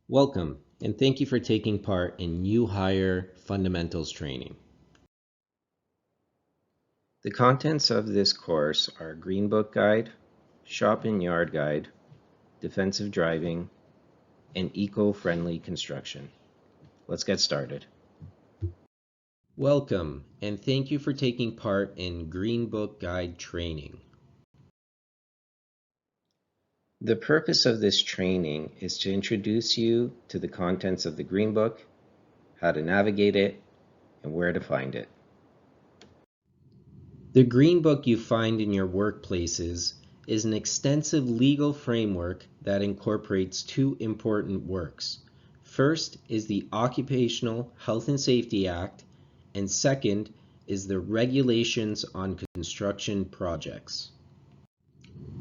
Welcome, and thank you for taking part in New Hire Fundamentals Training. The contents of this course are Green Book Guide, Shop and Yard Guide, Defensive Driving, and Eco-Friendly Construction. Let's get started. Welcome, and thank you for taking part in Green Book Guide training. The purpose of this training is to introduce you to the contents of the Green Book, how to navigate it, and where to find it. The Green Book you find in your workplaces is an extensive legal framework that incorporates two important works. First is the Occupational Health and Safety Act, and second is the Regulations on Construction Projects.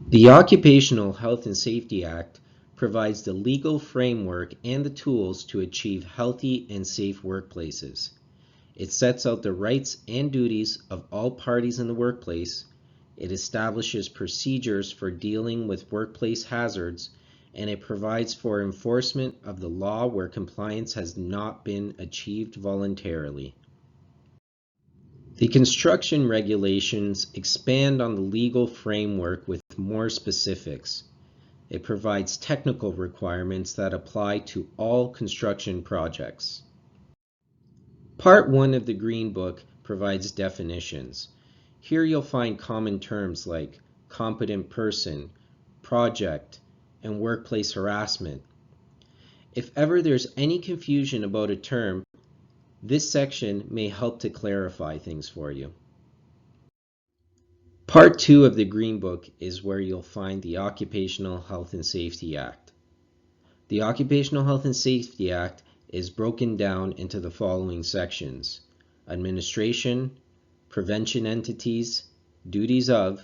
The Occupational Health and Safety Act provides the legal framework and the tools to achieve healthy and safe workplaces. It sets out the rights and duties of all parties in the workplace. It establishes procedures for dealing with workplace hazards, and it provides for enforcement of the law where compliance has not been achieved voluntarily. The construction regulations expand on the legal framework with more specifics. It provides technical requirements that apply to all construction projects. Part 1 of the Green Book provides definitions. Here you'll find common terms like competent person, project, and workplace harassment. If ever there's any confusion about a term, this section may help to clarify things for you. Part 2 of the Green Book is where you'll find the Occupational Health and Safety Act. The Occupational Health and Safety Act is broken down into the following sections: administration, prevention entities, duties of,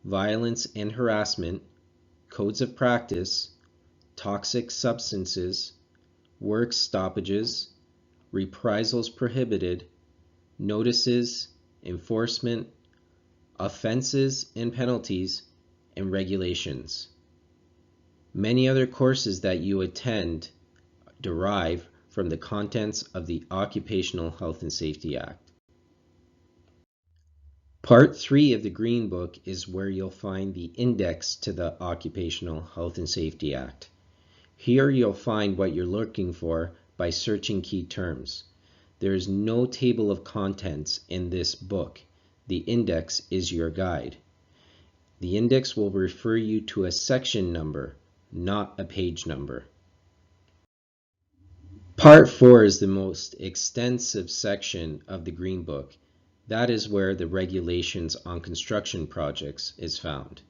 violence and harassment, codes of practice, toxic substances, work stoppages, reprisals prohibited, notices, enforcement, offenses and penalties, and regulations. Many other courses that you attend derive from the contents of the Occupational Health and Safety Act. Part 3 of the Green Book is where you'll find the index to the Occupational Health and Safety Act. Here you'll find what you're looking for by searching key terms. There is no table of contents in this book. The index is your guide. The index will refer you to a section number, not a page number. Part 4 is the most extensive section of the Green Book. That is where the regulations on construction projects is found.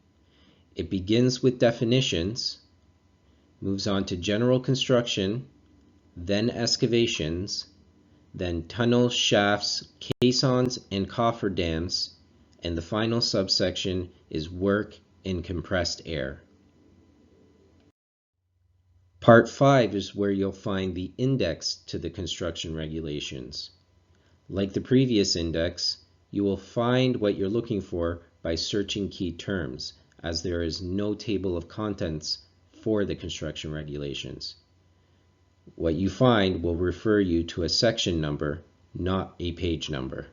It begins with definitions, moves on to general construction, then excavations, then tunnels, shafts, caissons, and cofferdams, and the final subsection is work in compressed air. Part 5 is where you'll find the index to the construction regulations. Like the previous index, you will find what you're looking for by searching key terms, as there is no table of contents for the construction regulations. What you find will refer you to a section number, not a page number.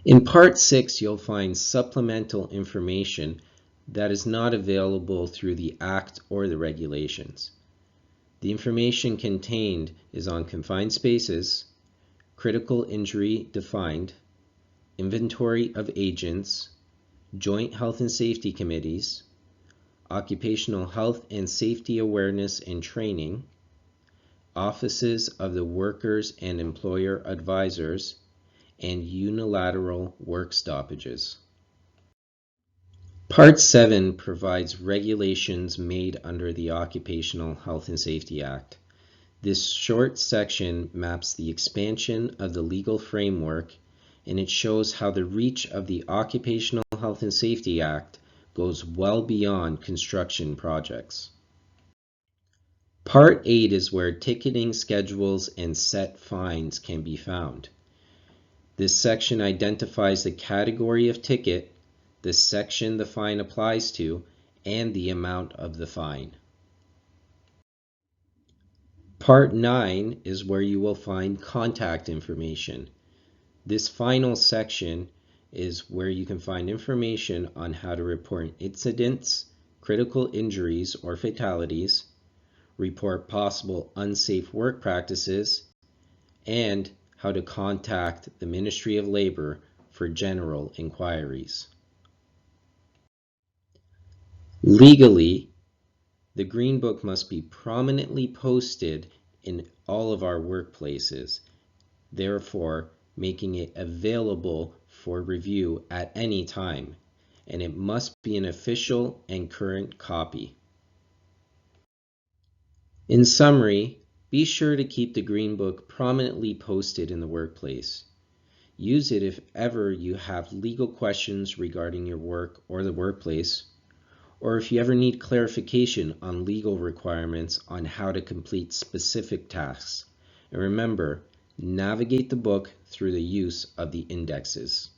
In Part 6, you'll find supplemental information that is not available through the Act or the regulations. The information contained is on confined spaces, critical injury defined, inventory of agents, joint health and safety committees, occupational health and safety awareness and training, offices of the workers and employer advisors, and unilateral work stoppages. Part 7 provides regulations made under the Occupational Health and Safety Act. This short section maps the expansion of the legal framework, and it shows how the reach of the Occupational Health and Safety Act goes well beyond construction projects. Part 8 is where ticketing schedules and set fines can be found. This section identifies the category of ticket, the section the fine applies to, and the amount of the fine. Part 9 is where you will find contact information. This final section is where you can find information on how to report incidents, critical injuries or fatalities, report possible unsafe work practices, and how to contact the Ministry of Labor for general inquiries. Legally, the Green Book must be prominently posted in all of our workplaces, therefore making it available for review at any time, and it must be an official and current copy. In summary, be sure to keep the Green Book prominently posted in the workplace. Use it if ever you have legal questions regarding your work or the workplace, or if you ever need clarification on legal requirements on how to complete specific tasks. And remember, navigate the book through the use of the indexes.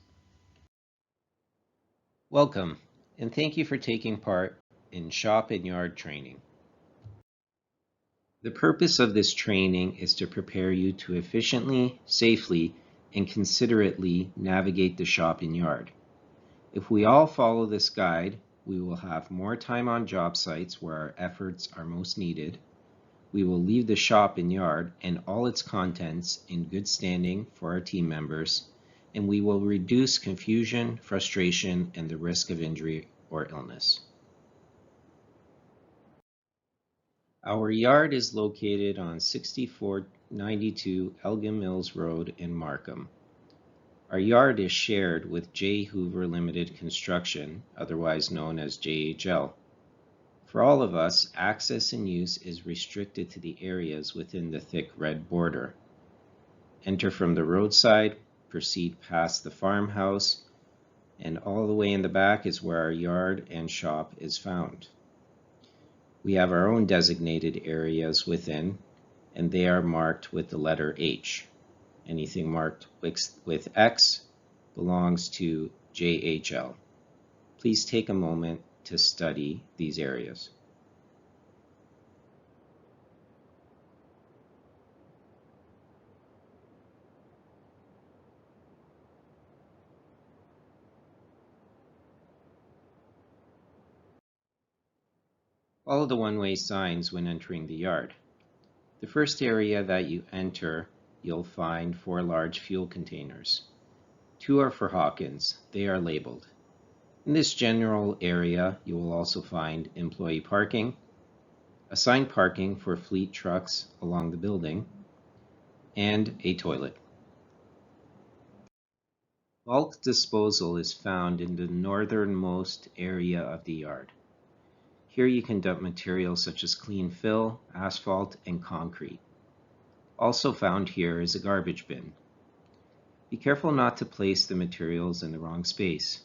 Welcome, and thank you for taking part in Shop and Yard training. The purpose of this training is to prepare you to efficiently, safely, and considerately navigate the shop and yard. If we all follow this guide, we will have more time on job sites where our efforts are most needed. We will leave the shop and yard and all its contents in good standing for our team members, and we will reduce confusion, frustration, and the risk of injury or illness. Our yard is located on 6492 Elgin Mills Road in Markham. Our yard is shared with J. Hoover Limited Construction, otherwise known as JHL. For all of us, access and use is restricted to the areas within the thick red border. Enter from the roadside, proceed past the farmhouse, and all the way in the back is where our yard and shop is found. We have our own designated areas within, and they are marked with the letter H. Anything marked with X belongs to JHL. Please take a moment to study these areas. Follow the one-way signs when entering the yard. The first area that you enter, you'll find 4 large fuel containers. 2 are for Hawkins. They are labeled. In this general area, you will also find employee parking, assigned parking for fleet trucks along the building, and a toilet. Bulk disposal is found in the northernmost area of the yard. Here you can dump materials such as clean fill, asphalt, and concrete. Also found here is a garbage bin. Be careful not to place the materials in the wrong space,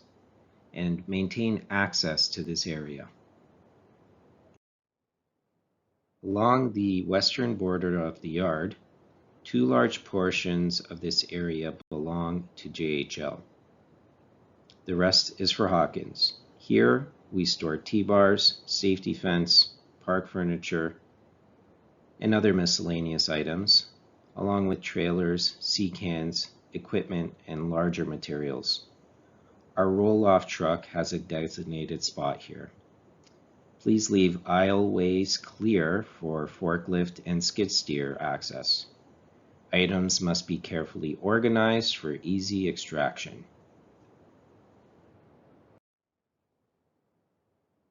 and maintain access to this area. Along the western border of the yard, 2 large portions of this area belong to JHL. The rest is for Hawkins. Here we store T-bars, safety fence, park furniture, and other miscellaneous items, along with trailers, sea cans, equipment, and larger materials. Our roll-off truck has a designated spot here. Please leave aisleways clear for forklift and skid steer access. Items must be carefully organized for easy extraction.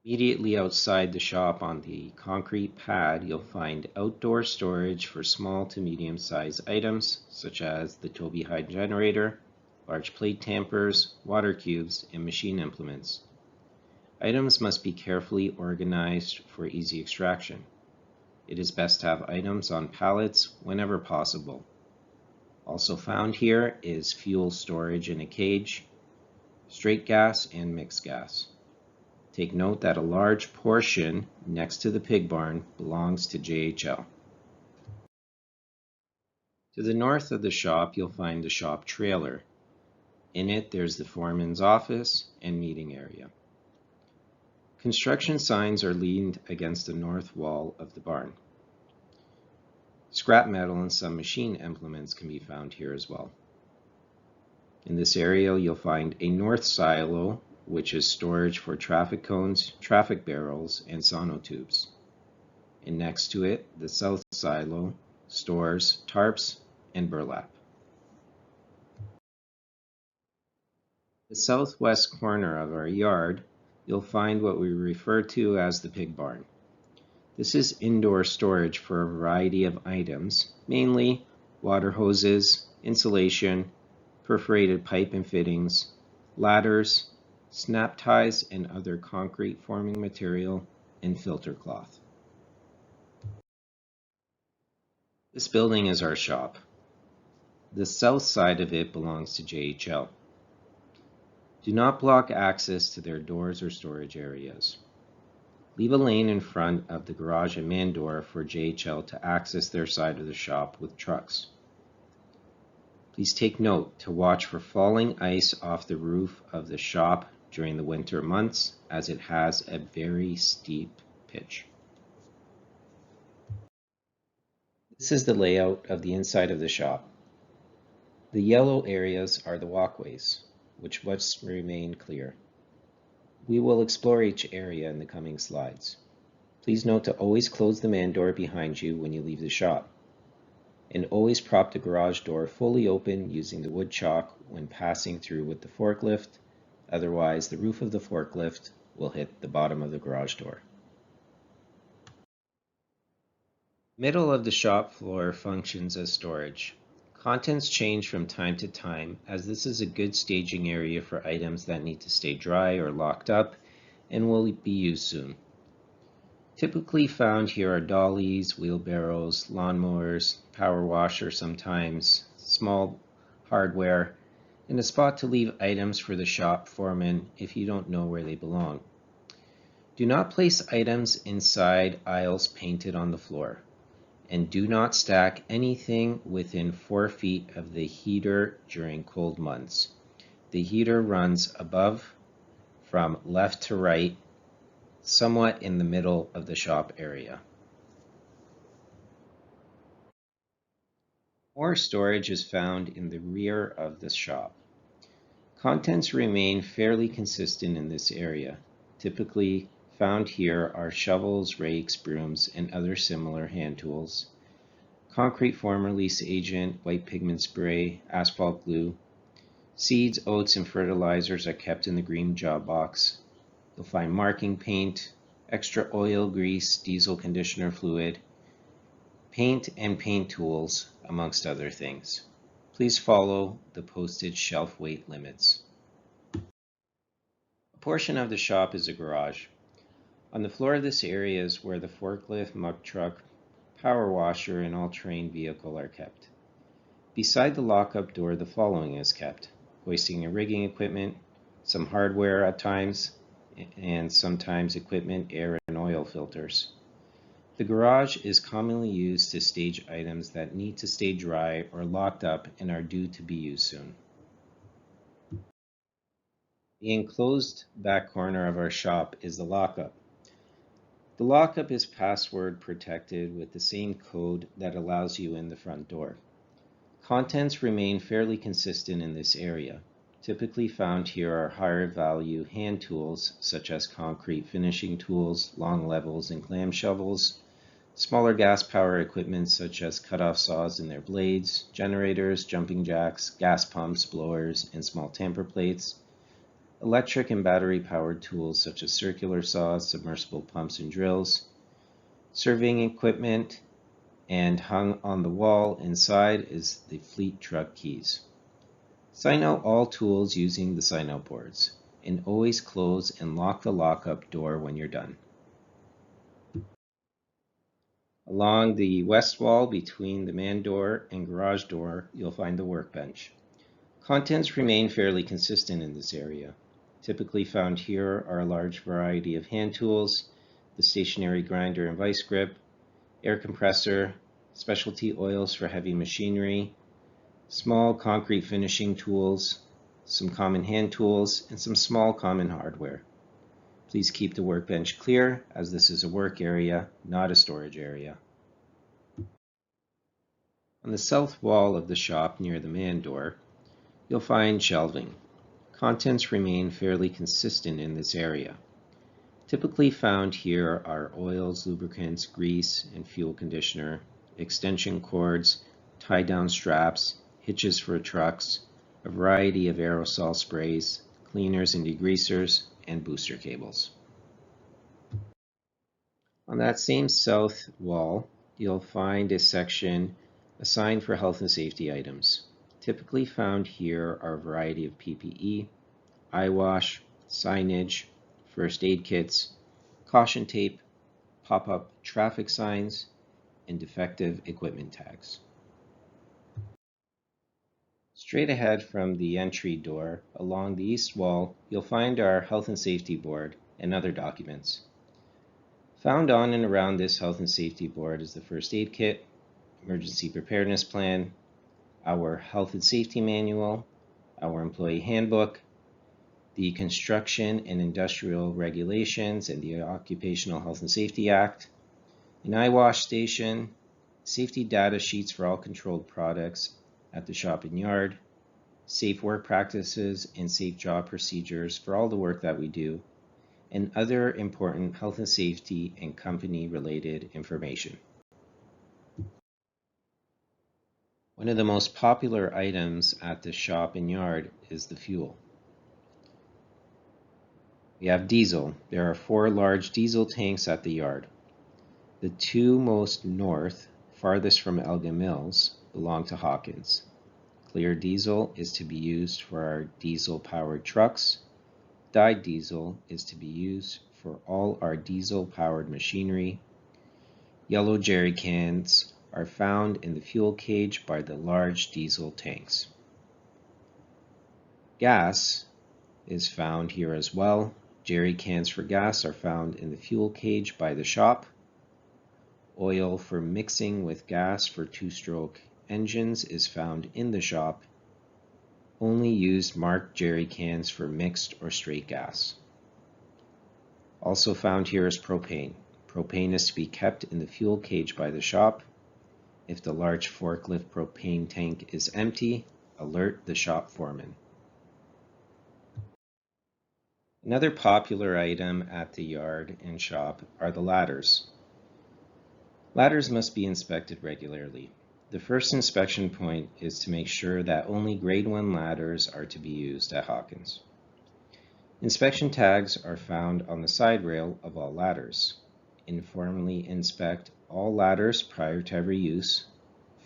Immediately outside the shop on the concrete pad, you'll find outdoor storage for small to medium-sized items such as the Toby Hyde generator, large plate tampers, water cubes, and machine implements. Items must be carefully organized for easy extraction. It is best to have items on pallets whenever possible. Also found here is fuel storage in a cage, straight gas, and mixed gas. Take note that a large portion next to the pig barn belongs to JHL. To the north of the shop, you'll find the shop trailer. In it, there's the foreman's office and meeting area. Construction signs are leaned against the north wall of the barn. Scrap metal and some machine implements can be found here as well. In this area, you'll find a north silo, which is storage for traffic cones, traffic barrels, and sonotubes. And next to it, the south silo stores tarps and burlap. The southwest corner of our yard, you'll find what we refer to as the pig barn. This is indoor storage for a variety of items, mainly water hoses, insulation, perforated pipe and fittings, ladders, snap ties and other concrete forming material, and filter cloth. This building is our shop. The south side of it belongs to JHL. Do not block access to their doors or storage areas. Leave a lane in front of the garage and man door for JHL to access their side of the shop with trucks. Please take note to watch for falling ice off the roof of the shop during the winter months, as it has a very steep pitch. This is the layout of the inside of the shop. The yellow areas are the walkways, which must remain clear. We will explore each area in the coming slides. Please note to always close the man door behind you when you leave the shop, and always prop the garage door fully open using the wood chock when passing through with the forklift, otherwise the roof of the forklift will hit the bottom of the garage door. Middle of the shop floor functions as storage. Contents change from time to time, as this is a good staging area for items that need to stay dry or locked up and will be used soon. Typically found here are dollies, wheelbarrows, lawnmowers, power washer sometimes, small hardware, and a spot to leave items for the shop foreman if you don't know where they belong. Do not place items inside aisles painted on the floor. And do not stack anything within 4 feet of the heater during cold months. The heater runs above from left to right, somewhat in the middle of the shop area. More storage is found in the rear of the shop. Contents remain fairly consistent in this area. Typically found here are shovels, rakes, brooms, and other similar hand tools, concrete form release agent, white pigment spray, asphalt glue. Seeds, oats, and fertilizers are kept in the green job box. You'll find marking paint, extra oil, grease, diesel conditioner fluid, paint and paint tools, amongst other things. Please follow the posted shelf weight limits. A portion of the shop is a garage. On the floor of this area is where the forklift, muck truck, power washer, and all-terrain vehicle are kept. Beside the lockup door, the following is kept: hoisting and rigging equipment, some hardware at times, and sometimes equipment, air, and oil filters. The garage is commonly used to stage items that need to stay dry or locked up and are due to be used soon. The enclosed back corner of our shop is the lockup. The lockup is password protected with the same code that allows you in the front door. Contents remain fairly consistent in this area. Typically found here are higher value hand tools such as concrete finishing tools, long levels, and clam shovels, smaller gas power equipment such as cutoff saws and their blades, generators, jumping jacks, gas pumps, blowers, and small tamper plates, electric and battery powered tools such as circular saws, submersible pumps, and drills, surveying equipment, and hung on the wall inside is the fleet truck keys. Sign out all tools using the sign out boards, and always close and lock the lockup door when you're done. Along the west wall between the man door and garage door, you'll find the workbench. Contents remain fairly consistent in this area. Typically found here are a large variety of hand tools, the stationary grinder and vice grip, air compressor, specialty oils for heavy machinery, small concrete finishing tools, some common hand tools, and some small common hardware. Please keep the workbench clear, as this is a work area, not a storage area. On the south wall of the shop near the man door, you'll find shelving. Contents remain fairly consistent in this area. Typically found here are oils, lubricants, grease, and fuel conditioner, extension cords, tie-down straps, hitches for trucks, a variety of aerosol sprays, cleaners and degreasers, and booster cables. On that same south wall, you'll find a section assigned for health and safety items. Typically found here are a variety of PPE, eye wash, signage, first aid kits, caution tape, pop-up traffic signs, and defective equipment tags. Straight ahead from the entry door, along the east wall, you'll find our Health and Safety Board and other documents. Found on and around this Health and Safety Board is the First Aid Kit, Emergency Preparedness Plan, our Health and Safety Manual, our Employee Handbook, the Construction and Industrial Regulations and the Occupational Health and Safety Act, an eye wash station, safety data sheets for all controlled products at the shop and yard, safe work practices and safe job procedures for all the work that we do, and other important health and safety and company-related information. One of the most popular items at the shop and yard is the fuel. We have diesel. There are 4 large diesel tanks at the yard. The 2 most north, farthest from Elgin Mills, belong to Hawkins. Clear diesel is to be used for our diesel-powered trucks. Dyed diesel is to be used for all our diesel-powered machinery. Yellow jerry cans are found in the fuel cage by the large diesel tanks. Gas is found here as well. Jerry cans for gas are found in the fuel cage by the shop. Oil for mixing with gas for 2-stroke engines is found in the shop. Only use marked jerry cans for mixed or straight gas. Also found here is propane. Propane is to be kept in the fuel cage by the shop. If the large forklift propane tank is empty, alert the shop foreman. Another popular item at the yard and shop are the ladders. Ladders must be inspected regularly. The first inspection point is to make sure that only grade 1 ladders are to be used at Hawkins. Inspection tags are found on the side rail of all ladders. Informally inspect all ladders prior to every use.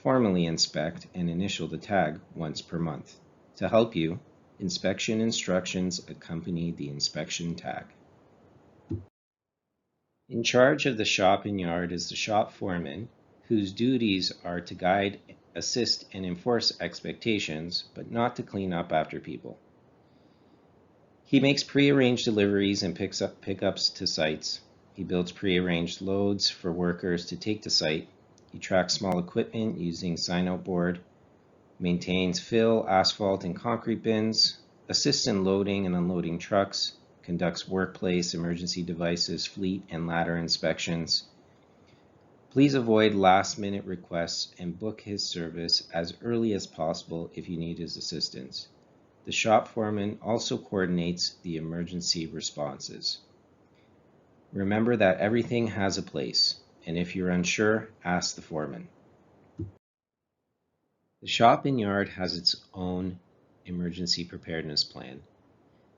Formally inspect and initial the tag once per month. To help you, inspection instructions accompany the inspection tag. In charge of the shop and yard is the shop foreman, whose duties are to guide, assist, and enforce expectations, but not to clean up after people. He makes pre-arranged deliveries and pickups to sites. He builds pre-arranged loads for workers to take to site. He tracks small equipment using sign-out board, maintains fill, asphalt, and concrete bins, assists in loading and unloading trucks, conducts workplace, emergency devices, fleet, and ladder inspections. Please avoid last-minute requests and book his service as early as possible if you need his assistance. The shop foreman also coordinates the emergency responses. Remember that everything has a place, and if you're unsure, ask the foreman. The shop and yard has its own emergency preparedness plan.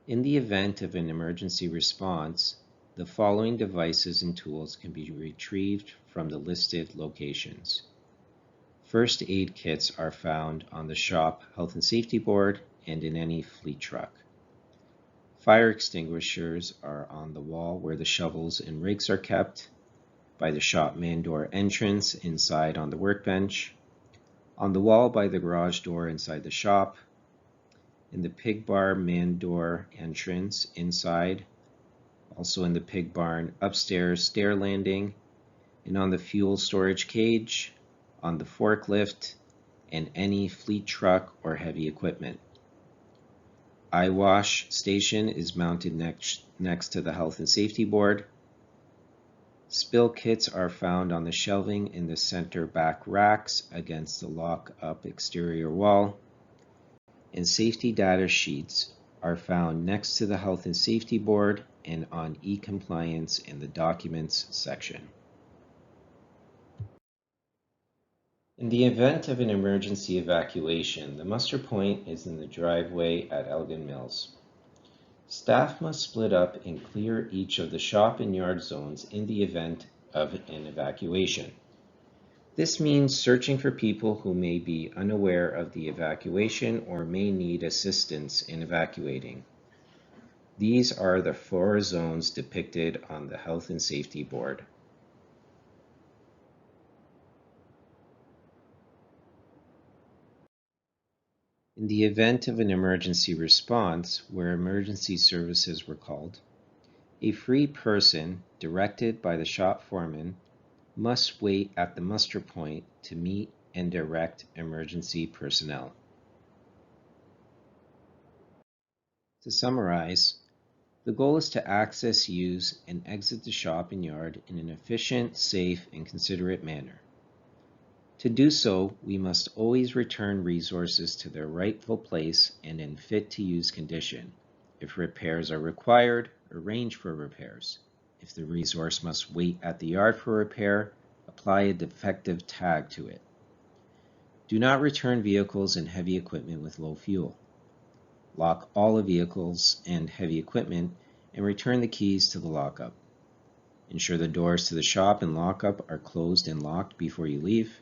In the event of an emergency response, the following devices and tools can be retrieved from the listed locations. First aid kits are found on the shop health and safety board and in any fleet truck. Fire extinguishers are on the wall where the shovels and rakes are kept, by the shop man door entrance inside on the workbench, on the wall by the garage door inside the shop, in the pig bar man door entrance inside, also in the pig barn upstairs stair landing, and on the fuel storage cage, on the forklift, and any fleet truck or heavy equipment. Eye wash station is mounted next to the health and safety board. Spill kits are found on the shelving in the center back racks against the lock-up exterior wall, and safety data sheets are found next to the Health and Safety Board and on e-compliance in the Documents section. In the event of an emergency evacuation, the muster point is in the driveway at Elgin Mills. Staff must split up and clear each of the shop and yard zones in the event of an evacuation. This means searching for people who may be unaware of the evacuation or may need assistance in evacuating. These are the 4 zones depicted on the Health and Safety Board. In the event of an emergency response where emergency services were called, a free person directed by the shop foreman must wait at the muster point to meet and direct emergency personnel. To summarize, the goal is to access, use, and exit the shop and yard in an efficient, safe, and considerate manner. To do so, we must always return resources to their rightful place and in fit-to-use condition. If repairs are required, arrange for repairs. If the resource must wait at the yard for repair, apply a defective tag to it. Do not return vehicles and heavy equipment with low fuel. Lock all the vehicles and heavy equipment and return the keys to the lockup. Ensure the doors to the shop and lockup are closed and locked before you leave.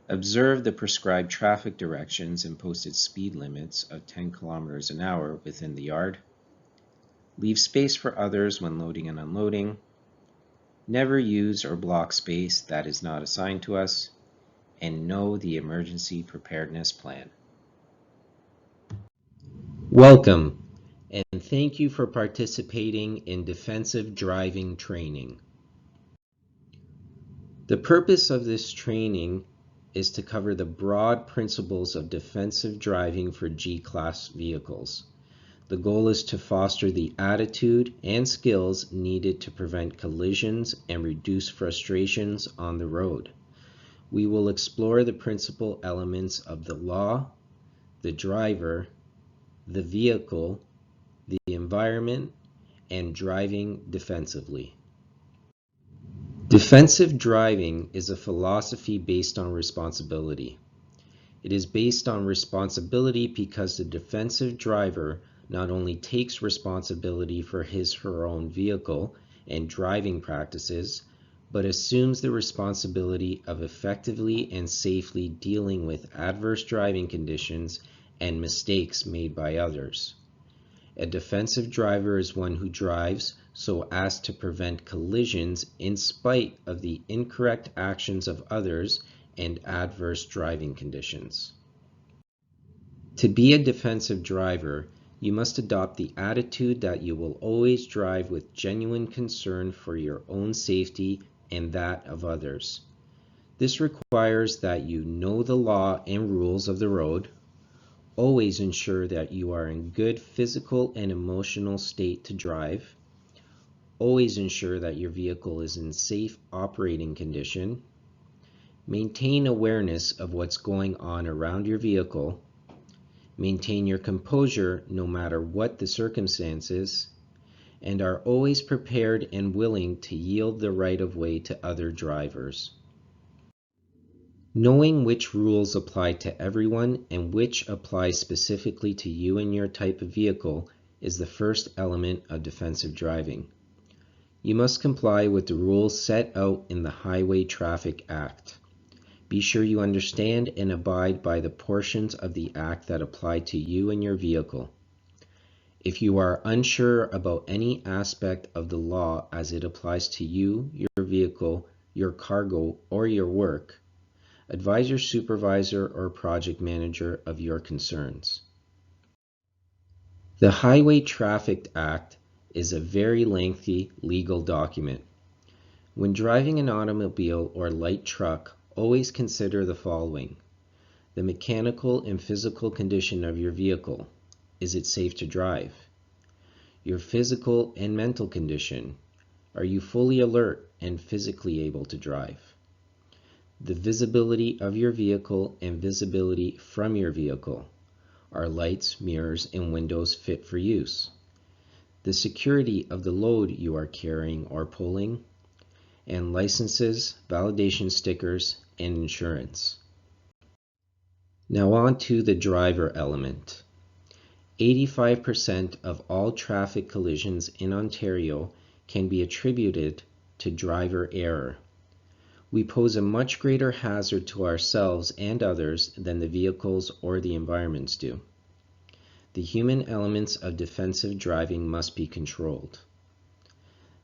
Observe the prescribed traffic directions and posted speed limits of 10 kilometers an hour within the yard. Leave space for others when loading and unloading. Never use or block space that is not assigned to us. And know the emergency preparedness plan. Welcome, and thank you for participating in defensive driving training. The purpose of this training is to cover the broad principles of defensive driving for G-Class vehicles. The goal is to foster the attitude and skills needed to prevent collisions and reduce frustrations on the road. We will explore the principal elements of the law, the driver, the vehicle, the environment, and driving defensively. Defensive driving is a philosophy based on responsibility. It is based on responsibility because the defensive driver not only takes responsibility for his or her own vehicle and driving practices, but assumes the responsibility of effectively and safely dealing with adverse driving conditions and mistakes made by others. A defensive driver is one who drives so as to prevent collisions in spite of the incorrect actions of others and adverse driving conditions. To be a defensive driver, you must adopt the attitude that you will always drive with genuine concern for your own safety and that of others. This requires that you know the law and rules of the road. Always ensure that you are in good physical and emotional state to drive. Always ensure that your vehicle is in safe operating condition. Maintain awareness of what's going on around your vehicle. Maintain your composure no matter what the circumstances, and are always prepared and willing to yield the right of way to other drivers. Knowing which rules apply to everyone and which apply specifically to you and your type of vehicle is the first element of defensive driving. You must comply with the rules set out in the Highway Traffic Act. Be sure you understand and abide by the portions of the Act that apply to you and your vehicle. If you are unsure about any aspect of the law as it applies to you, your vehicle, your cargo, or your work, advise your supervisor or project manager of your concerns. The Highway Traffic Act is a very lengthy legal document. When driving an automobile or light truck, always consider the following: the mechanical and physical condition of your vehicle. Is it safe to drive? Your physical and mental condition. Are you fully alert and physically able to drive? The visibility of your vehicle and visibility from your vehicle. Are lights, mirrors, and windows fit for use? The security of the load you are carrying or pulling, and licenses, validation stickers, and insurance. Now on to the driver element. 85% of all traffic collisions in Ontario can be attributed to driver error. We pose a much greater hazard to ourselves and others than the vehicles or the environments do. The human elements of defensive driving must be controlled.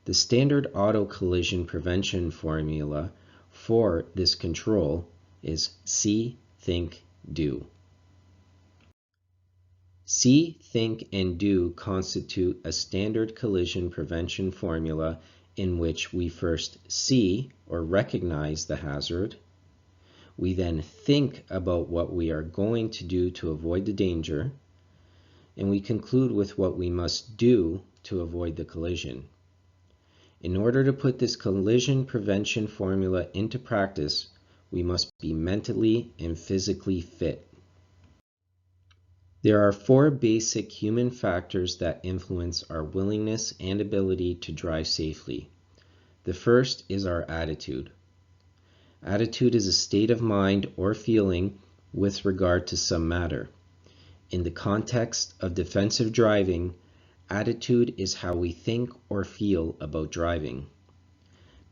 The standard auto collision prevention formula for this control is see, think, do. See, think, and do constitute a standard collision prevention formula in which we first see or recognize the hazard. We then think about what we are going to do to avoid the danger, and we conclude with what we must do to avoid the collision. In order to put this collision prevention formula into practice, we must be mentally and physically fit. There are 4 basic human factors that influence our willingness and ability to drive safely. The first is our attitude. Attitude is a state of mind or feeling with regard to some matter. In the context of defensive driving, attitude is how we think or feel about driving.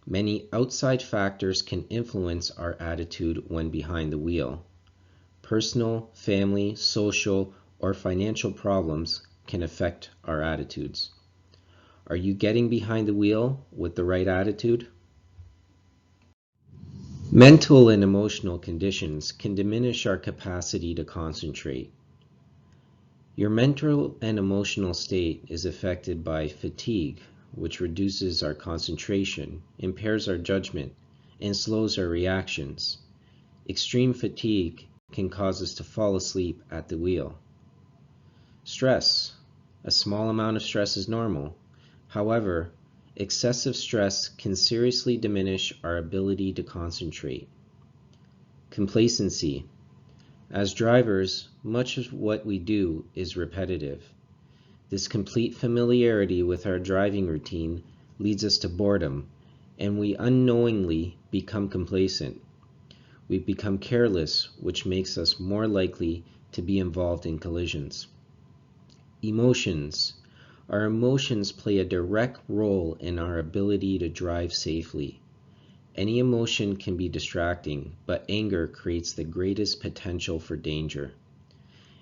Many outside factors can influence our attitude when behind the wheel. Personal, family, social, or financial problems can affect our attitudes. Are you getting behind the wheel with the right attitude? Mental and emotional conditions can diminish our capacity to concentrate. Your mental and emotional state is affected by fatigue, which reduces our concentration, impairs our judgment, and slows our reactions. Extreme fatigue can cause us to fall asleep at the wheel. Stress. A small amount of stress is normal. However, excessive stress can seriously diminish our ability to concentrate. Complacency. As drivers, much of what we do is repetitive. This complete familiarity with our driving routine leads us to boredom, and we unknowingly become complacent. We become careless, which makes us more likely to be involved in collisions. Emotions. Our emotions play a direct role in our ability to drive safely. Any emotion can be distracting, but anger creates the greatest potential for danger.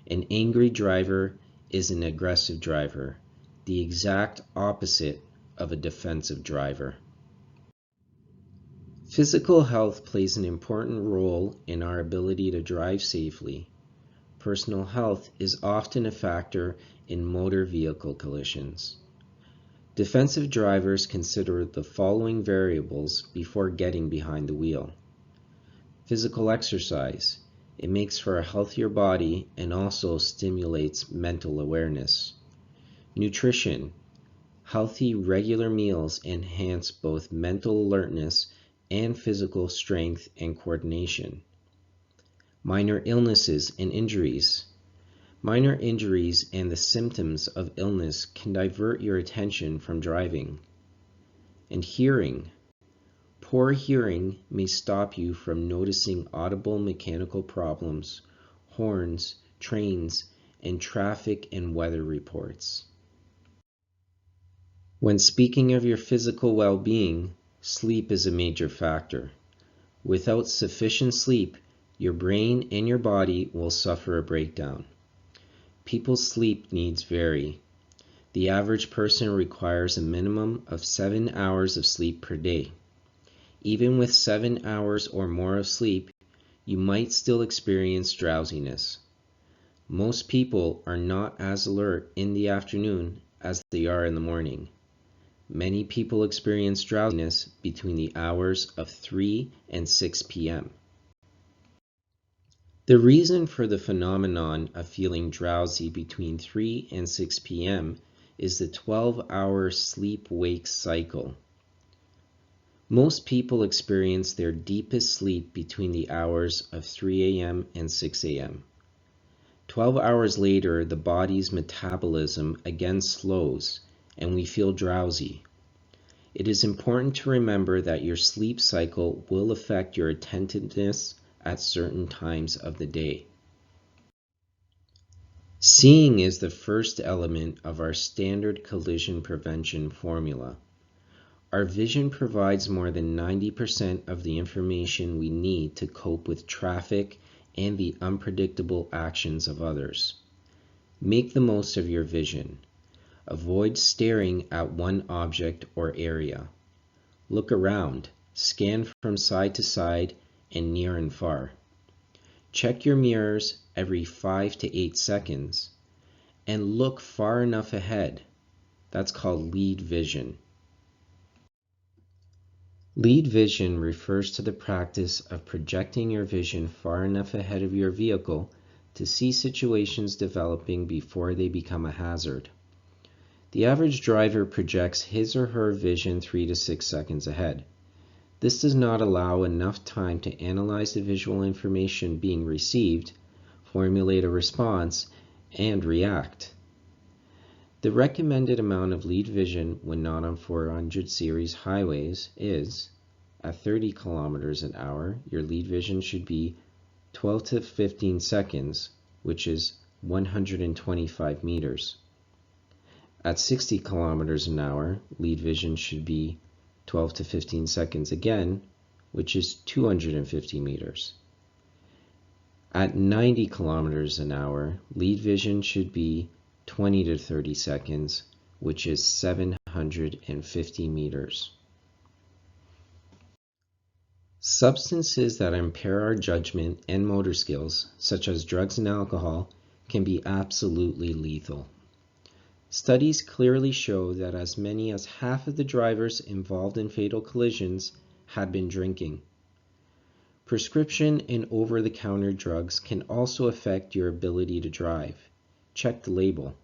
An angry driver is an aggressive driver, the exact opposite of a defensive driver. Physical health plays an important role in our ability to drive safely. Personal health is often a factor in motor vehicle collisions. Defensive drivers consider the following variables before getting behind the wheel. Physical exercise. It makes for a healthier body and also stimulates mental awareness. Nutrition. Healthy, regular meals enhance both mental alertness and physical strength and coordination. Minor illnesses and injuries. Minor injuries and the symptoms of illness can divert your attention from driving. And hearing. Poor hearing may stop you from noticing audible mechanical problems, horns, trains, and traffic and weather reports. When speaking of your physical well-being, sleep is a major factor. Without sufficient sleep, your brain and your body will suffer a breakdown. People's sleep needs vary. The average person requires a minimum of 7 hours of sleep per day. Even with 7 hours or more of sleep, you might still experience drowsiness. Most people are not as alert in the afternoon as they are in the morning. Many people experience drowsiness between the hours of 3 and 6 p.m. The reason for the phenomenon of feeling drowsy between 3 and 6 p.m. is the 12-hour sleep-wake cycle. Most people experience their deepest sleep between the hours of 3 a.m. and 6 a.m. 12 hours later, the body's metabolism again slows and we feel drowsy. It is important to remember that your sleep cycle will affect your attentiveness at certain times of the day. Seeing is the first element of our standard collision prevention formula. Our vision provides more than 90% of the information we need to cope with traffic and the unpredictable actions of others. Make the most of your vision. Avoid staring at one object or area. Look around, scan from side to side and near and far. Check your mirrors every 5 to 8 seconds and look far enough ahead. That's called lead vision. Lead vision refers to the practice of projecting your vision far enough ahead of your vehicle to see situations developing before they become a hazard. The average driver projects his or her vision 3 to 6 seconds ahead. This does not allow enough time to analyze the visual information being received, formulate a response, and react. The recommended amount of lead vision when not on 400 series highways is, at 30 kilometers an hour, your lead vision should be 12 to 15 seconds, which is 125 meters. At 60 kilometers an hour, lead vision should be 12 to 15 seconds again, which is 250 meters. At 90 kilometers an hour, lead vision should be 20 to 30 seconds, which is 750 meters. Substances that impair our judgment and motor skills, such as drugs and alcohol, can be absolutely lethal. Studies clearly show that as many as half of the drivers involved in fatal collisions had been drinking. Prescription and over-the-counter drugs can also affect your ability to drive. Check the label.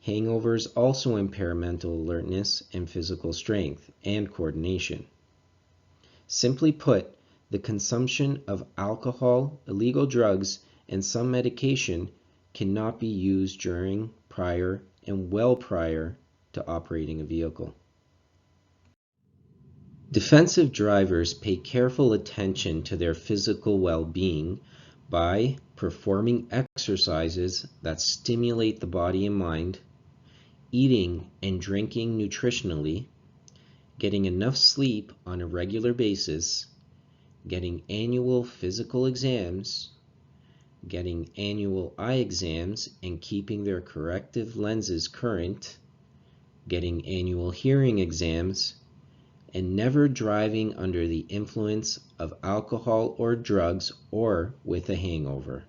Hangovers also impair mental alertness and physical strength and coordination. Simply put, the consumption of alcohol, illegal drugs, and some medication cannot be used during, prior, and well prior to operating a vehicle. Defensive drivers pay careful attention to their physical well-being by performing exercises that stimulate the body and mind, eating and drinking nutritionally, getting enough sleep on a regular basis, getting annual physical exams, getting annual eye exams and keeping their corrective lenses current, getting annual hearing exams, and never driving under the influence of alcohol or drugs or with a hangover.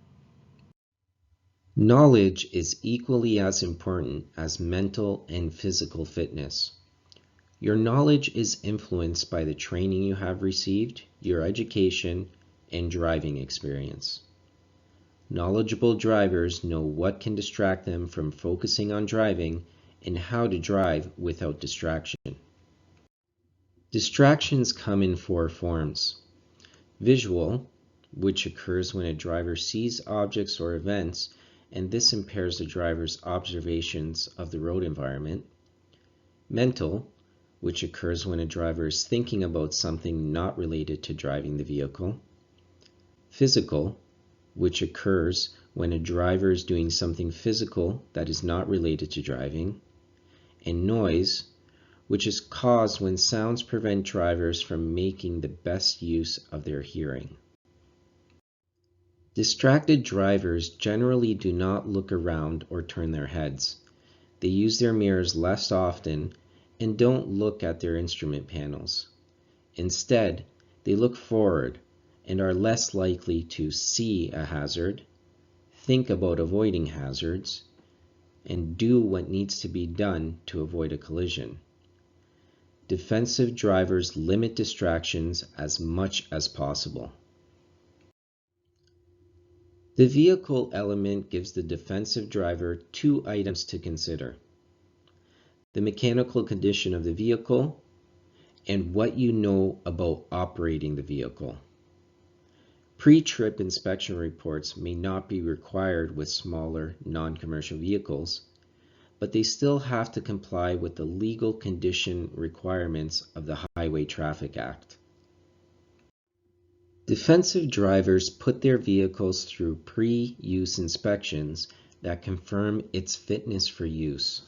Knowledge is equally as important as mental and physical fitness. Your knowledge is influenced by the training you have received, your education, and driving experience. Knowledgeable drivers know what can distract them from focusing on driving and how to drive without distraction. Distractions come in 4 forms. Visual, which occurs when a driver sees objects or events, and this impairs the driver's observations of the road environment. Mental, which occurs when a driver is thinking about something not related to driving the vehicle. Physical, which occurs when a driver is doing something physical that is not related to driving. And noise, which is caused when sounds prevent drivers from making the best use of their hearing. Distracted drivers generally do not look around or turn their heads. They use their mirrors less often and don't look at their instrument panels. Instead, they look forward and are less likely to see a hazard, think about avoiding hazards, and do what needs to be done to avoid a collision. Defensive drivers limit distractions as much as possible. The vehicle element gives the defensive driver 2 items to consider: the mechanical condition of the vehicle and what you know about operating the vehicle. Pre-trip inspection reports may not be required with smaller, non-commercial vehicles, but they still have to comply with the legal condition requirements of the Highway Traffic Act. Defensive drivers put their vehicles through pre-use inspections that confirm its fitness for use.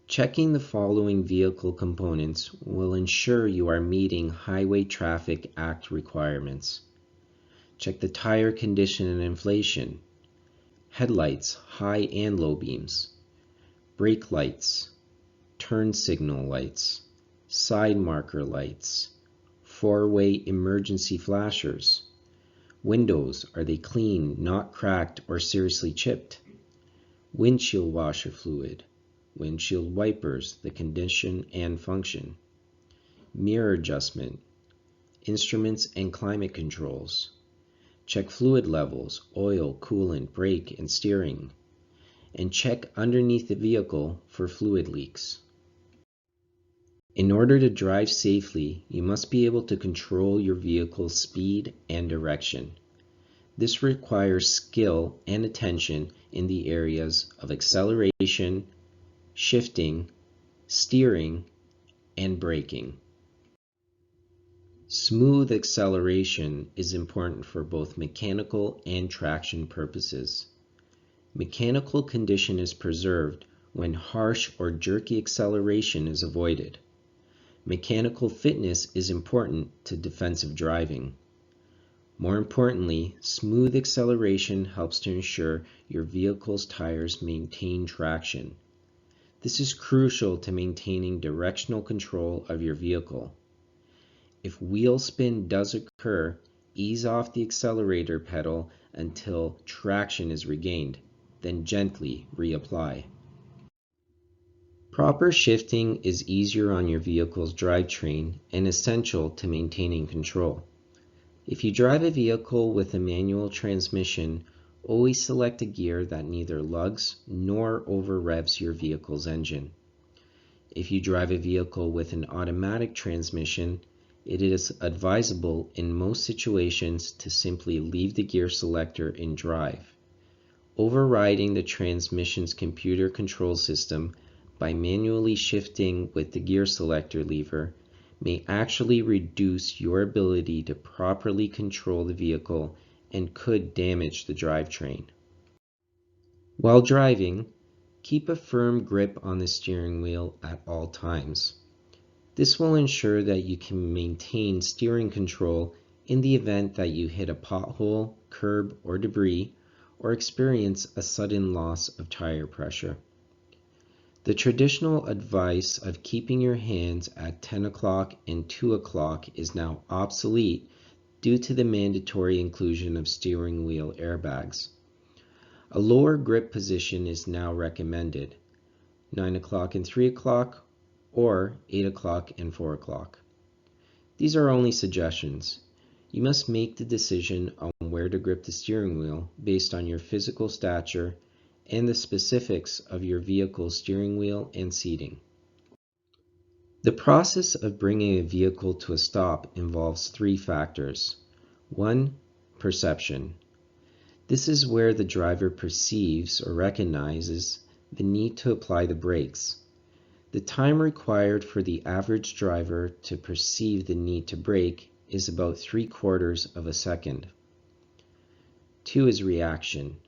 Checking the following vehicle components will ensure you are meeting Highway Traffic Act requirements. Check the tire condition and inflation, headlights, high and low beams, brake lights, turn signal lights, side marker lights, four-way emergency flashers. Windows, are they clean, not cracked or seriously chipped? Windshield washer fluid, windshield wipers, the condition and function. Mirror adjustment, instruments and climate controls. Check fluid levels, oil, coolant, brake, and steering. And check underneath the vehicle for fluid leaks. In order to drive safely, you must be able to control your vehicle's speed and direction. This requires skill and attention in the areas of acceleration, shifting, steering, and braking. Smooth acceleration is important for both mechanical and traction purposes. Mechanical condition is preserved when harsh or jerky acceleration is avoided. Mechanical fitness is important to defensive driving. More importantly, smooth acceleration helps to ensure your vehicle's tires maintain traction. This is crucial to maintaining directional control of your vehicle. If wheel spin does occur, ease off the accelerator pedal until traction is regained, then gently reapply. Proper shifting is easier on your vehicle's drivetrain and essential to maintaining control. If you drive a vehicle with a manual transmission, always select a gear that neither lugs nor over-revs your vehicle's engine. If you drive a vehicle with an automatic transmission, it is advisable in most situations to simply leave the gear selector in drive. Overriding the transmission's computer control system by manually shifting with the gear selector lever may actually reduce your ability to properly control the vehicle and could damage the drivetrain. While driving, keep a firm grip on the steering wheel at all times. This will ensure that you can maintain steering control in the event that you hit a pothole, curb, or debris, or experience a sudden loss of tire pressure. The traditional advice of keeping your hands at 10 o'clock and 2 o'clock is now obsolete due to the mandatory inclusion of steering wheel airbags. A lower grip position is now recommended, 9 o'clock and 3 o'clock or 8 o'clock and 4 o'clock. These are only suggestions. You must make the decision on where to grip the steering wheel based on your physical stature and the specifics of your vehicle's steering wheel and seating. The process of bringing a vehicle to a stop involves three factors. 1. Perception. This is where the driver perceives or recognizes the need to apply the brakes. The time required for the average driver to perceive the need to brake is about 3/4 of a second. 2 is reaction.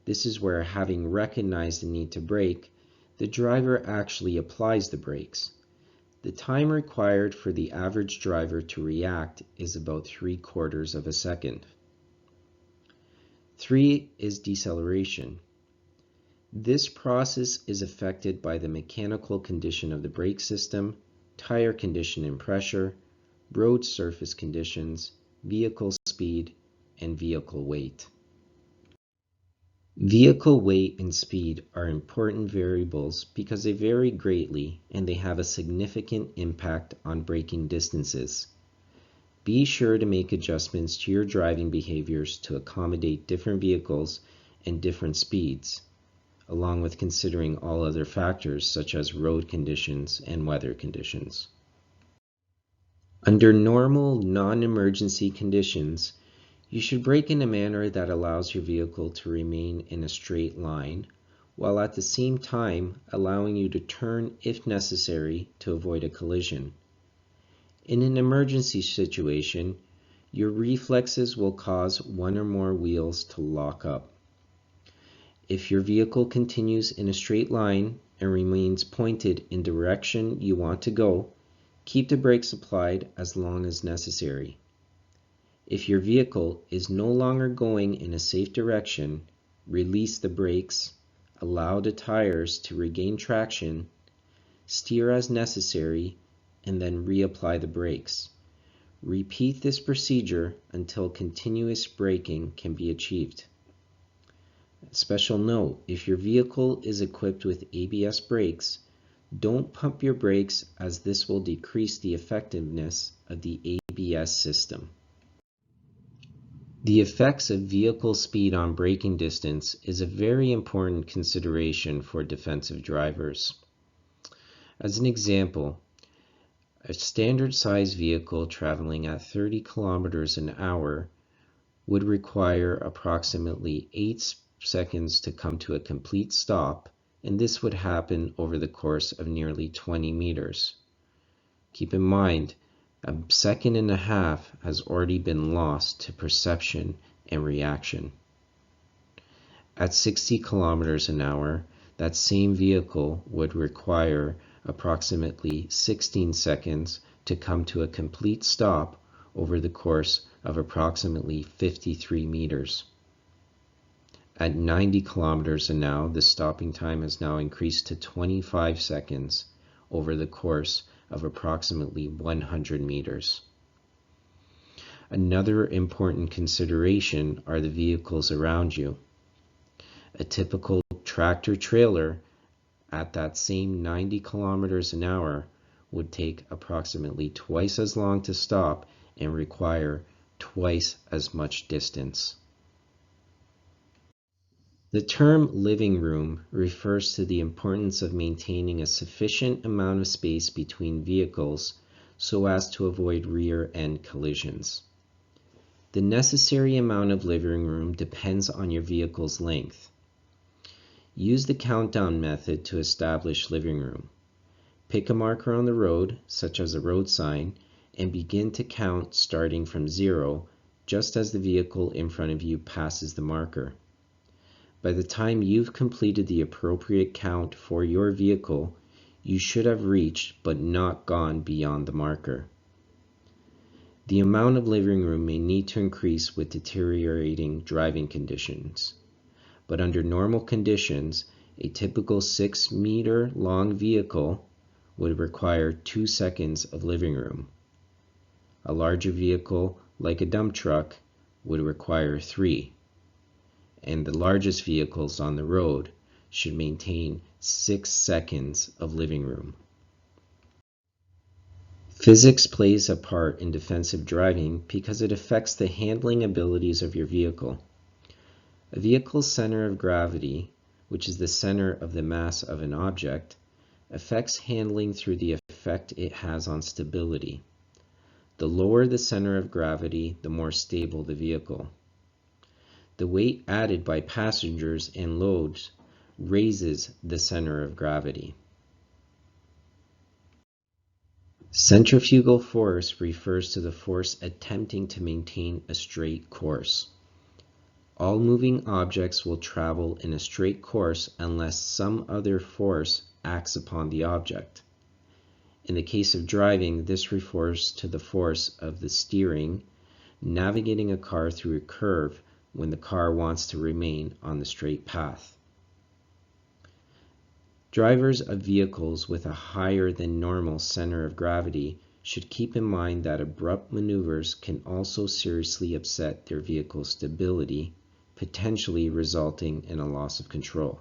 This is where, having recognized the need to brake, the driver actually applies the brakes. The time required for the average driver to react is about 3/4 of a second. 3 is deceleration. This process is affected by the mechanical condition of the brake system, tire condition and pressure, road surface conditions, vehicle speed, and vehicle weight. Vehicle weight and speed are important variables because they vary greatly and they have a significant impact on braking distances. Be sure to make adjustments to your driving behaviors to accommodate different vehicles and different speeds, along with considering all other factors such as road conditions and weather conditions. Under normal, non-emergency conditions, you should brake in a manner that allows your vehicle to remain in a straight line, while at the same time allowing you to turn if necessary to avoid a collision. In an emergency situation, your reflexes will cause one or more wheels to lock up. If your vehicle continues in a straight line and remains pointed in the direction you want to go, keep the brakes applied as long as necessary. If your vehicle is no longer going in a safe direction, release the brakes, allow the tires to regain traction, steer as necessary, and then reapply the brakes. Repeat this procedure until continuous braking can be achieved. Special note, if your vehicle is equipped with ABS brakes, don't pump your brakes as this will decrease the effectiveness of the ABS system. The effects of vehicle speed on braking distance is a very important consideration for defensive drivers. As an example, a standard size vehicle traveling at 30 kilometers an hour would require approximately 8 seconds to come to a complete stop, and this would happen over the course of nearly 20 meters. Keep in mind, a second and a half has already been lost to perception and reaction. At 60 kilometers an hour, that same vehicle would require approximately 16 seconds to come to a complete stop over the course of approximately 53 meters. At 90 kilometers an hour, the stopping time has now increased to 25 seconds over the course of approximately 100 meters. Another important consideration are the vehicles around you. A typical tractor trailer at that same 90 kilometers an hour would take approximately twice as long to stop and require twice as much distance. The term living room refers to the importance of maintaining a sufficient amount of space between vehicles so as to avoid rear-end collisions. The necessary amount of living room depends on your vehicle's length. Use the countdown method to establish living room. Pick a marker on the road, such as a road sign, and begin to count starting from 0, just as the vehicle in front of you passes the marker. By the time you've completed the appropriate count for your vehicle, you should have reached but not gone beyond the marker. The amount of living room may need to increase with deteriorating driving conditions, but under normal conditions, a typical 6-meter long vehicle would require 2 seconds of living room. A larger vehicle, like a dump truck, would require 3. And the largest vehicles on the road should maintain 6 seconds of living room. Physics plays a part in defensive driving because it affects the handling abilities of your vehicle. A vehicle's center of gravity, which is the center of the mass of an object, affects handling through the effect it has on stability. The lower the center of gravity, the more stable the vehicle. The weight added by passengers and loads raises the center of gravity. Centrifugal force refers to the force attempting to maintain a straight course. All moving objects will travel in a straight course unless some other force acts upon the object. In the case of driving, this refers to the force of the steering, navigating a car through a curve when the car wants to remain on the straight path. Drivers of vehicles with a higher than normal center of gravity should keep in mind that abrupt maneuvers can also seriously upset their vehicle's stability, potentially resulting in a loss of control.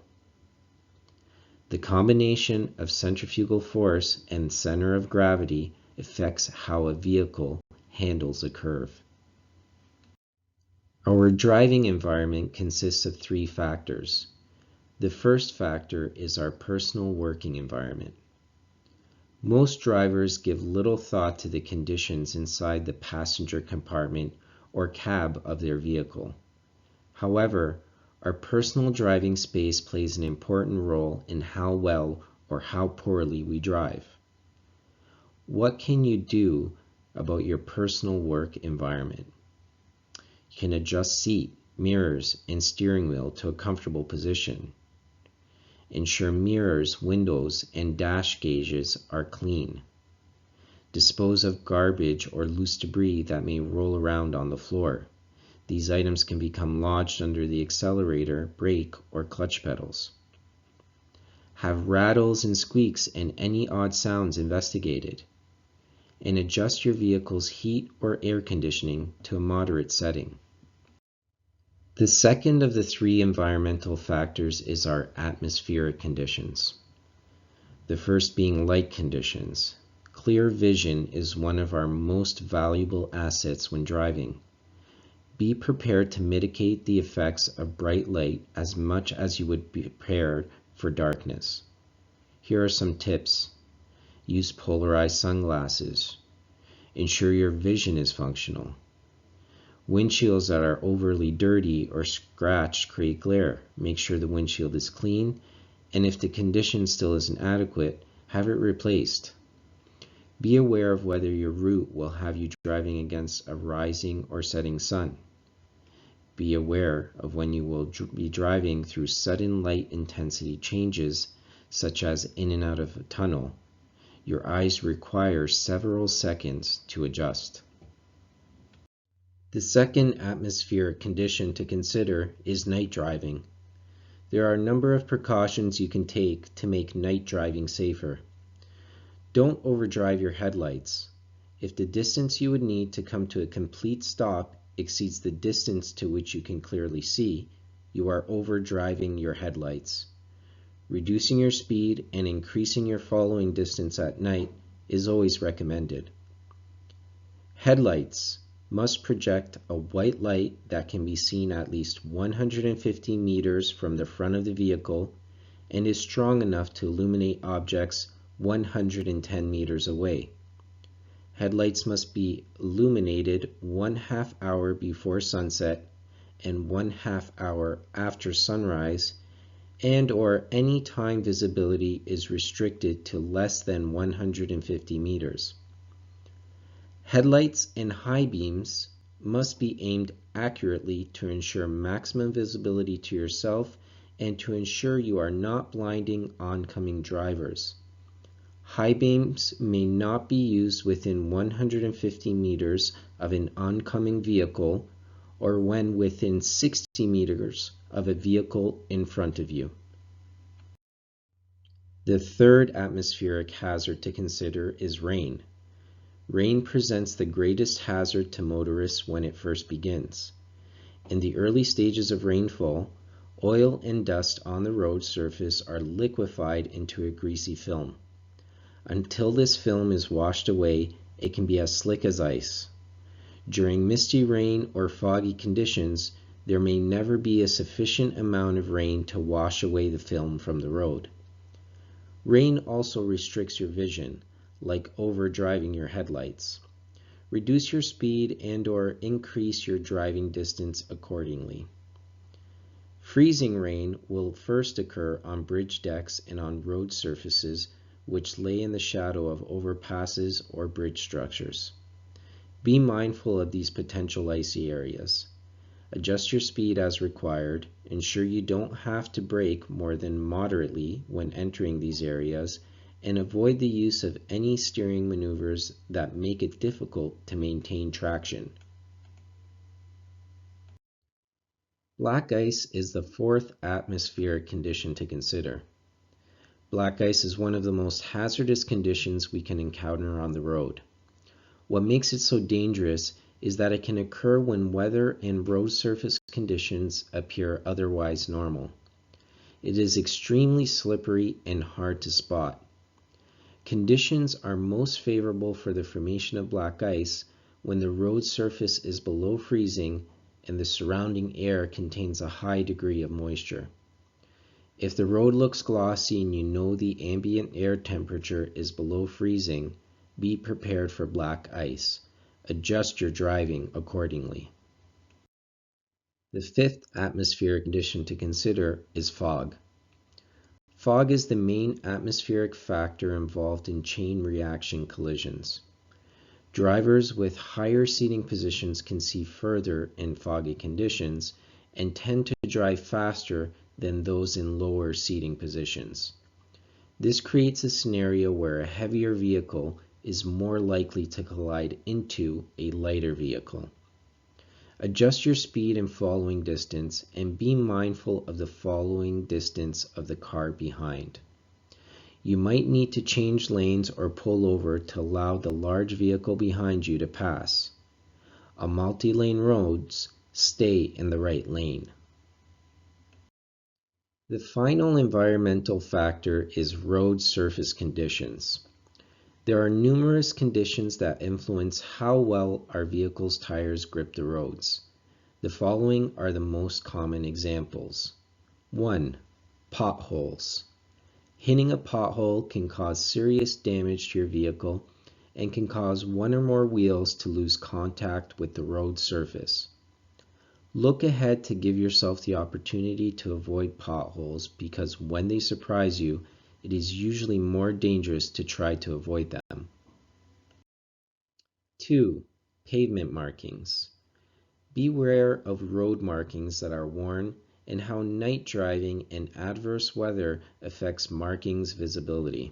The combination of centrifugal force and center of gravity affects how a vehicle handles a curve. Our driving environment consists of 3 factors. The first factor is our personal working environment. Most drivers give little thought to the conditions inside the passenger compartment or cab of their vehicle. However, our personal driving space plays an important role in how well or how poorly we drive. What can you do about your personal work environment? You can adjust seat, mirrors, and steering wheel to a comfortable position. Ensure mirrors, windows, and dash gauges are clean. Dispose of garbage or loose debris that may roll around on the floor. These items can become lodged under the accelerator, brake, or clutch pedals. Have rattles and squeaks and any odd sounds investigated. And adjust your vehicle's heat or air conditioning to a moderate setting. The second of the three environmental factors is our atmospheric conditions. The first being light conditions. Clear vision is one of our most valuable assets when driving. Be prepared to mitigate the effects of bright light as much as you would be prepared for darkness. Here are some tips. Use polarized sunglasses. Ensure your vision is functional. Windshields that are overly dirty or scratched create glare. Make sure the windshield is clean, and if the condition still isn't adequate, have it replaced. Be aware of whether your route will have you driving against a rising or setting sun. Be aware of when you will be driving through sudden light intensity changes, such as in and out of a tunnel. Your eyes require several seconds to adjust. The second atmospheric condition to consider is night driving. There are a number of precautions you can take to make night driving safer. Don't overdrive your headlights. If the distance you would need to come to a complete stop exceeds the distance to which you can clearly see, you are overdriving your headlights. Reducing your speed and increasing your following distance at night is always recommended. Headlights must project a white light that can be seen at least 150 meters from the front of the vehicle and is strong enough to illuminate objects 110 meters away. Headlights must be illuminated 1/2 hour before sunset and 1/2 hour after sunrise, and or any time visibility is restricted to less than 150 meters. Headlights and high beams must be aimed accurately to ensure maximum visibility to yourself and to ensure you are not blinding oncoming drivers. High beams may not be used within 150 meters of an oncoming vehicle or when within 60 meters of a vehicle in front of you. The third atmospheric hazard to consider is rain. Rain presents the greatest hazard to motorists when it first begins. In the early stages of rainfall, oil and dust on the road surface are liquefied into a greasy film. Until this film is washed away, it can be as slick as ice. During misty rain or foggy conditions, there may never be a sufficient amount of rain to wash away the film from the road. Rain also restricts your vision, like overdriving your headlights. Reduce your speed and/or increase your driving distance accordingly. Freezing rain will first occur on bridge decks and on road surfaces which lay in the shadow of overpasses or bridge structures. Be mindful of these potential icy areas. Adjust your speed as required. Ensure you don't have to brake more than moderately when entering these areas, and avoid the use of any steering maneuvers that make it difficult to maintain traction. Black ice is the fourth atmospheric condition to consider. Black ice is one of the most hazardous conditions we can encounter on the road. What makes it so dangerous is that it can occur when weather and road surface conditions appear otherwise normal. It is extremely slippery and hard to spot. Conditions are most favorable for the formation of black ice when the road surface is below freezing and the surrounding air contains a high degree of moisture. If the road looks glossy and you know the ambient air temperature is below freezing, be prepared for black ice. Adjust your driving accordingly. The fifth atmospheric condition to consider is fog. Fog is the main atmospheric factor involved in chain reaction collisions. Drivers with higher seating positions can see further in foggy conditions and tend to drive faster than those in lower seating positions. This creates a scenario where a heavier vehicle is more likely to collide into a lighter vehicle. Adjust your speed and following distance and be mindful of the following distance of the car behind. You might need to change lanes or pull over to allow the large vehicle behind you to pass. On multi-lane roads, stay in the right lane. The final environmental factor is road surface conditions. There are numerous conditions that influence how well our vehicle's tires grip the roads. The following are the most common examples. 1. Potholes. Hitting a pothole can cause serious damage to your vehicle and can cause one or more wheels to lose contact with the road surface. Look ahead to give yourself the opportunity to avoid potholes because when they surprise you, it is usually more dangerous to try to avoid them. 2. Pavement markings. Beware of road markings that are worn and how night driving and adverse weather affects markings visibility.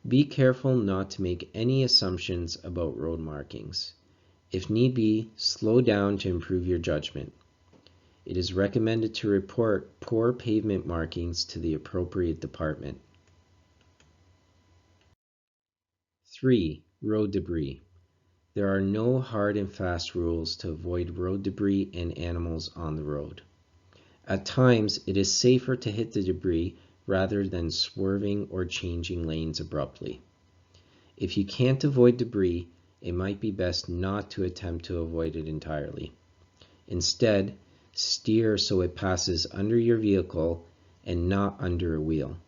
Be careful not to make any assumptions about road markings. If need be, slow down to improve your judgment. It is recommended to report poor pavement markings to the appropriate department. 3. Road debris. There are no hard and fast rules to avoid road debris and animals on the road. At times, it is safer to hit the debris rather than swerving or changing lanes abruptly. If you can't avoid debris, it might be best not to attempt to avoid it entirely. Instead, steer so it passes under your vehicle and not under a wheel.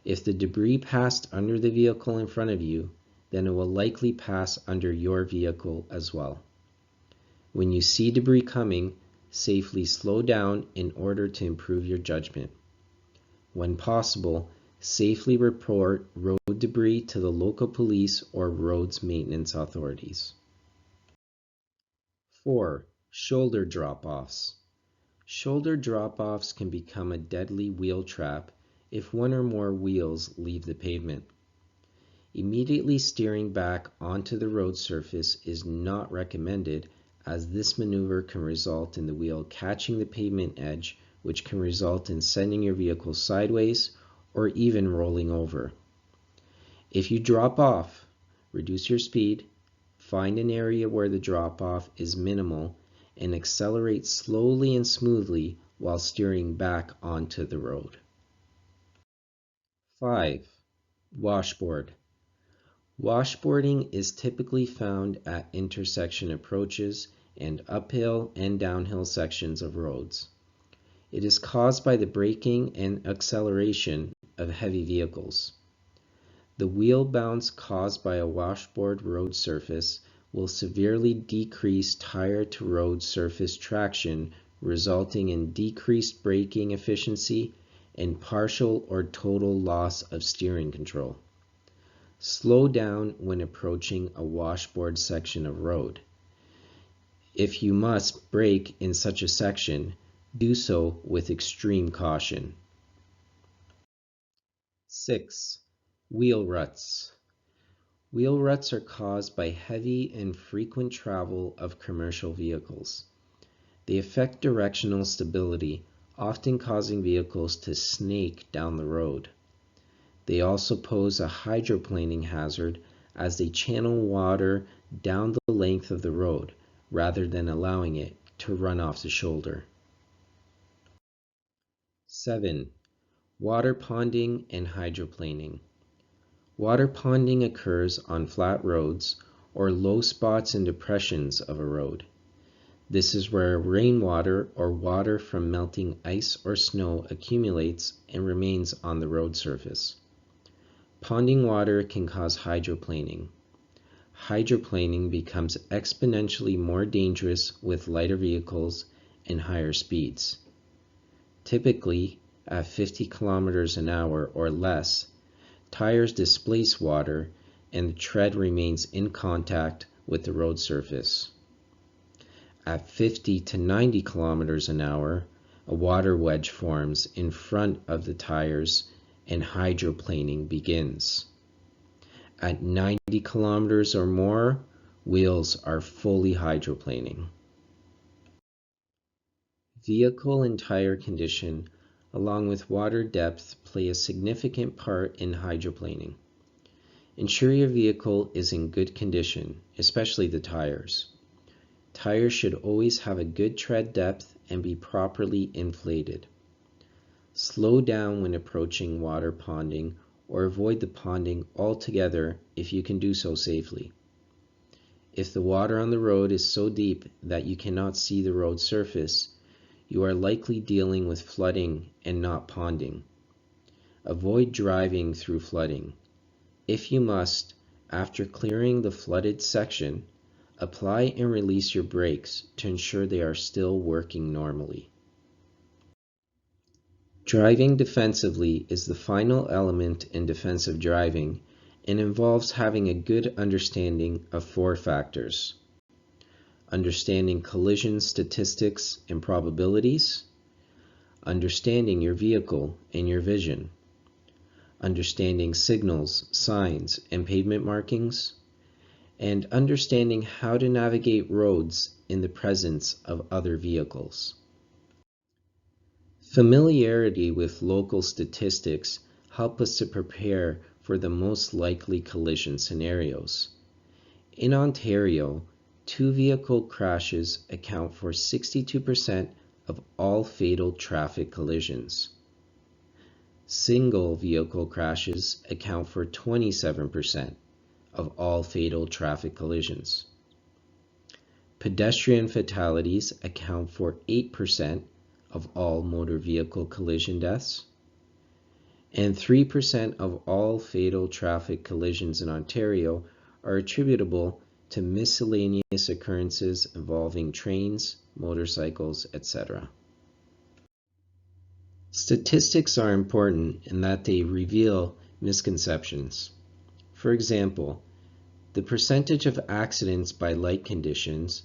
If the debris passed under the vehicle in front of you, then it will likely pass under your vehicle as well. When you see debris coming, safely slow down in order to improve your judgment. When possible, safely report road debris to the local police or roads maintenance authorities. 4. Shoulder drop-offs. Shoulder drop-offs can become a deadly wheel trap if one or more wheels leave the pavement. Immediately steering back onto the road surface is not recommended, as this maneuver can result in the wheel catching the pavement edge, which can result in sending your vehicle sideways or even rolling over. If you drop off, reduce your speed, find an area where the drop-off is minimal, and accelerate slowly and smoothly while steering back onto the road. 5. Washboard. Washboarding is typically found at intersection approaches and uphill and downhill sections of roads. It is caused by the braking and acceleration of heavy vehicles. The wheel bounce caused by a washboard road surface will severely decrease tire-to-road surface traction, resulting in decreased braking efficiency and partial or total loss of steering control. Slow down when approaching a washboard section of road. If you must brake in such a section, do so with extreme caution. 6. Wheel ruts. Wheel ruts are caused by heavy and frequent travel of commercial vehicles. They affect directional stability, often causing vehicles to snake down the road. They also pose a hydroplaning hazard as they channel water down the length of the road rather than allowing it to run off the shoulder. 7. Water ponding and hydroplaning. Water ponding occurs on flat roads or low spots and depressions of a road. This is where rainwater or water from melting ice or snow accumulates and remains on the road surface. Ponding water can cause hydroplaning. Hydroplaning becomes exponentially more dangerous with lighter vehicles and higher speeds. Typically, at 50 kilometers an hour or less, tires displace water and the tread remains in contact with the road surface. At 50 to 90 kilometers an hour, a water wedge forms in front of the tires and hydroplaning begins. At 90 kilometers or more, wheels are fully hydroplaning. Vehicle and tire condition, along with water depth, play a significant part in hydroplaning. Ensure your vehicle is in good condition, especially the tires. Tires should always have a good tread depth and be properly inflated. Slow down when approaching water ponding or avoid the ponding altogether if you can do so safely. If the water on the road is so deep that you cannot see the road surface, you are likely dealing with flooding and not ponding. Avoid driving through flooding. If you must, after clearing the flooded section, apply and release your brakes to ensure they are still working normally. Driving defensively is the final element in defensive driving and involves having a good understanding of 4 factors. Understanding collision statistics and probabilities, understanding your vehicle and your vision, understanding signals, signs, and pavement markings, and understanding how to navigate roads in the presence of other vehicles. Familiarity with local statistics help us to prepare for the most likely collision scenarios. In Ontario, 2-vehicle crashes account for 62% of all fatal traffic collisions. Single vehicle crashes account for 27% of all fatal traffic collisions. Pedestrian fatalities account for 8% of all motor vehicle collision deaths, and 3% of all fatal traffic collisions in Ontario are attributable to miscellaneous occurrences involving trains, motorcycles, etc. Statistics are important in that they reveal misconceptions. For example, the percentage of accidents by light conditions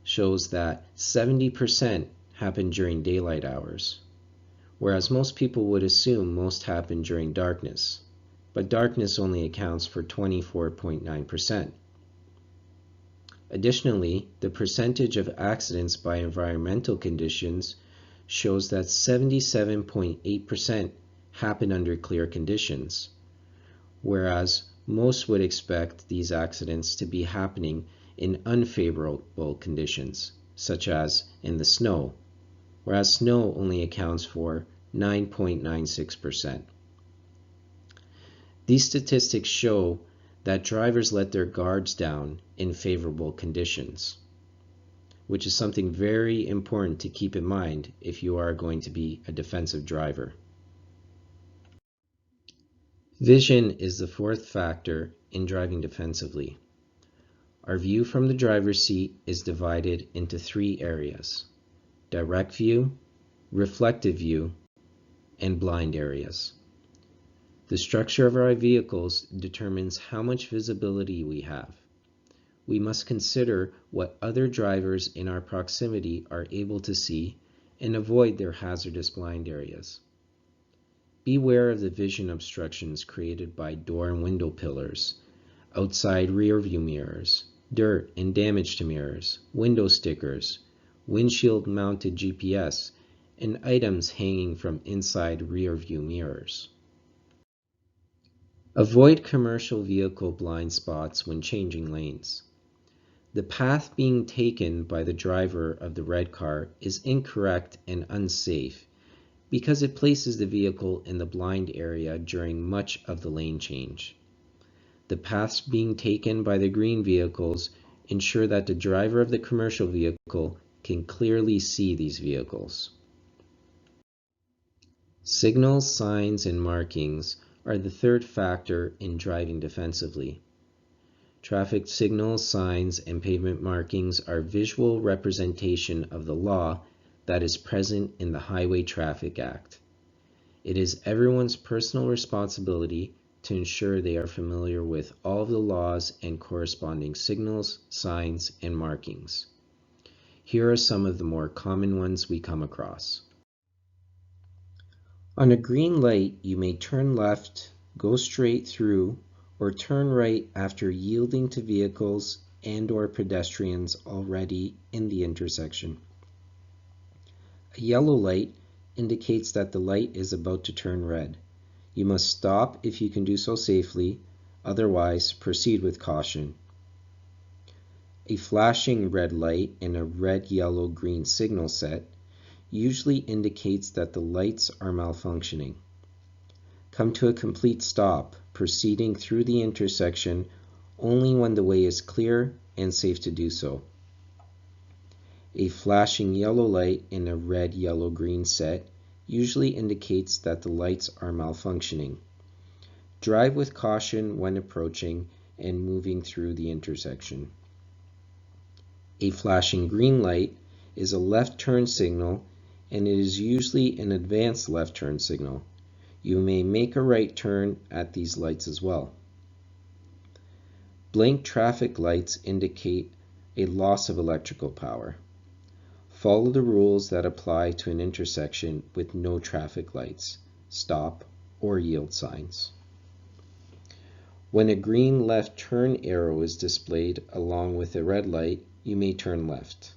shows that 70% happen during daylight hours, whereas most people would assume most happen during darkness, but darkness only accounts for 24.9%. Additionally, the percentage of accidents by environmental conditions shows that 77.8% happen under clear conditions, whereas most would expect these accidents to be happening in unfavorable conditions, such as in the snow, whereas snow only accounts for 9.96%. These statistics show that drivers let their guards down in favorable conditions, which is something very important to keep in mind if you are going to be a defensive driver. Vision is the 4th factor in driving defensively. Our view from the driver's seat is divided into 3 areas: direct view, reflective view, and blind areas. The structure of our vehicles determines how much visibility we have. We must consider what other drivers in our proximity are able to see and avoid their hazardous blind areas. Beware of the vision obstructions created by door and window pillars, outside rear view mirrors, dirt and damage to mirrors, window stickers, windshield mounted GPS, and items hanging from inside rear view mirrors. Avoid commercial vehicle blind spots when changing lanes. The path being taken by the driver of the red car is incorrect and unsafe because it places the vehicle in the blind area during much of the lane change. The paths being taken by the green vehicles ensure that the driver of the commercial vehicle can clearly see these vehicles. Signals, signs, and markings are the third factor in driving defensively. Traffic signals, signs, and pavement markings are visual representation of the law that is present in the Highway Traffic Act. It is everyone's personal responsibility to ensure they are familiar with all of the laws and corresponding signals, signs, and markings. Here are some of the more common ones we come across. On a green light, you may turn left, go straight through, or turn right after yielding to vehicles and/or pedestrians already in the intersection. A yellow light indicates that the light is about to turn red. You must stop if you can do so safely, otherwise proceed with caution. A flashing red light in a red, yellow, green signal set usually indicates that the lights are malfunctioning. Come to a complete stop, proceeding through the intersection only when the way is clear and safe to do so. A flashing yellow light in a red, yellow, green set usually indicates that the lights are malfunctioning. Drive with caution when approaching and moving through the intersection. A flashing green light is a left turn signal, and it is usually an advanced left turn signal. You may make a right turn at these lights as well. Blank traffic lights indicate a loss of electrical power. Follow the rules that apply to an intersection with no traffic lights, stop, or yield signs. When a green left turn arrow is displayed along with a red light, you may turn left.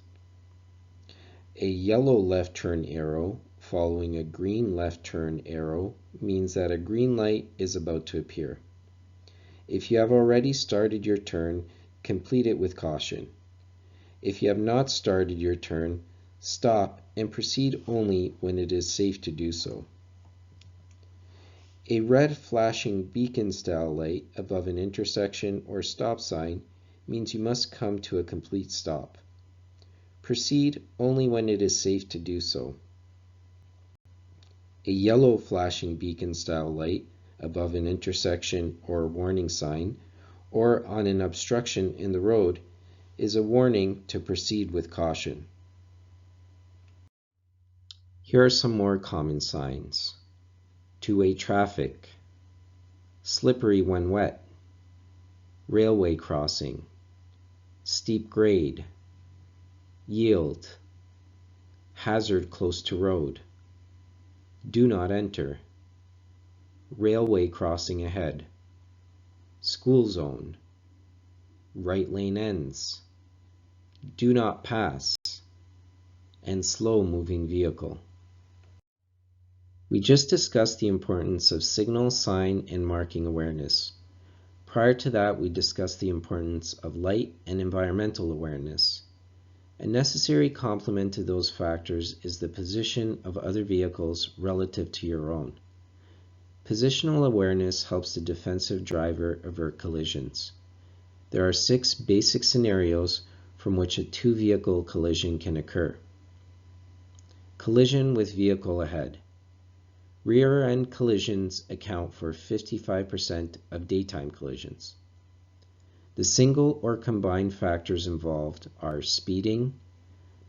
A yellow left turn arrow following a green left turn arrow means that a green light is about to appear. If you have already started your turn, complete it with caution. If you have not started your turn, stop and proceed only when it is safe to do so. A red flashing beacon style light above an intersection or stop sign means you must come to a complete stop. Proceed only when it is safe to do so. A yellow flashing beacon style light above an intersection or warning sign or on an obstruction in the road is a warning to proceed with caution. Here are some more common signs. Two-way traffic, slippery when wet, railway crossing, steep grade, yield, hazard close to road, do not enter, railway crossing ahead, school zone, right lane ends, do not pass, and slow moving vehicle. We just discussed the importance of signal, sign, and marking awareness. Prior to that, we discussed the importance of light and environmental awareness. A necessary complement to those factors is the position of other vehicles relative to your own. Positional awareness helps the defensive driver avert collisions. There are 6 basic scenarios from which a two-vehicle collision can occur. Collision with vehicle ahead. Rear-end collisions account for 55% of daytime collisions. The single or combined factors involved are speeding,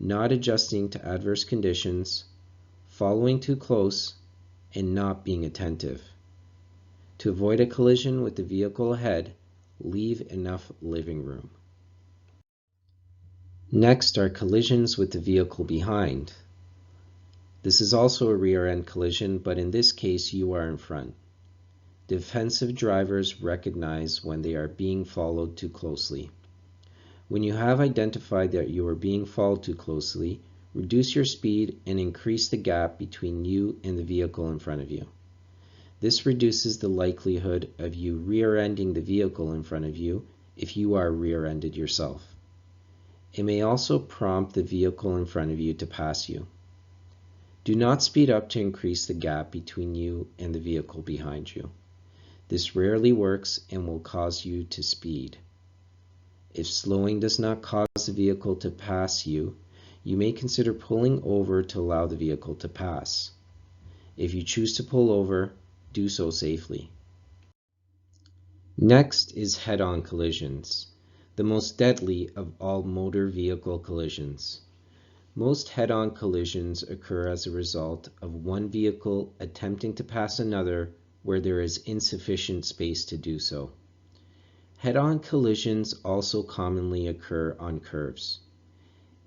not adjusting to adverse conditions, following too close, and not being attentive. To avoid a collision with the vehicle ahead, leave enough living room. Next are collisions with the vehicle behind. This is also a rear-end collision, but in this case you are in front. Defensive drivers recognize when they are being followed too closely. When you have identified that you are being followed too closely, reduce your speed and increase the gap between you and the vehicle in front of you. This reduces the likelihood of you rear-ending the vehicle in front of you if you are rear-ended yourself. It may also prompt the vehicle in front of you to pass you. Do not speed up to increase the gap between you and the vehicle behind you. This rarely works and will cause you to speed. If slowing does not cause the vehicle to pass you, you may consider pulling over to allow the vehicle to pass. If you choose to pull over, do so safely. Next is head-on collisions, the most deadly of all motor vehicle collisions. Most head-on collisions occur as a result of one vehicle attempting to pass another where there is insufficient space to do so. Head-on collisions also commonly occur on curves.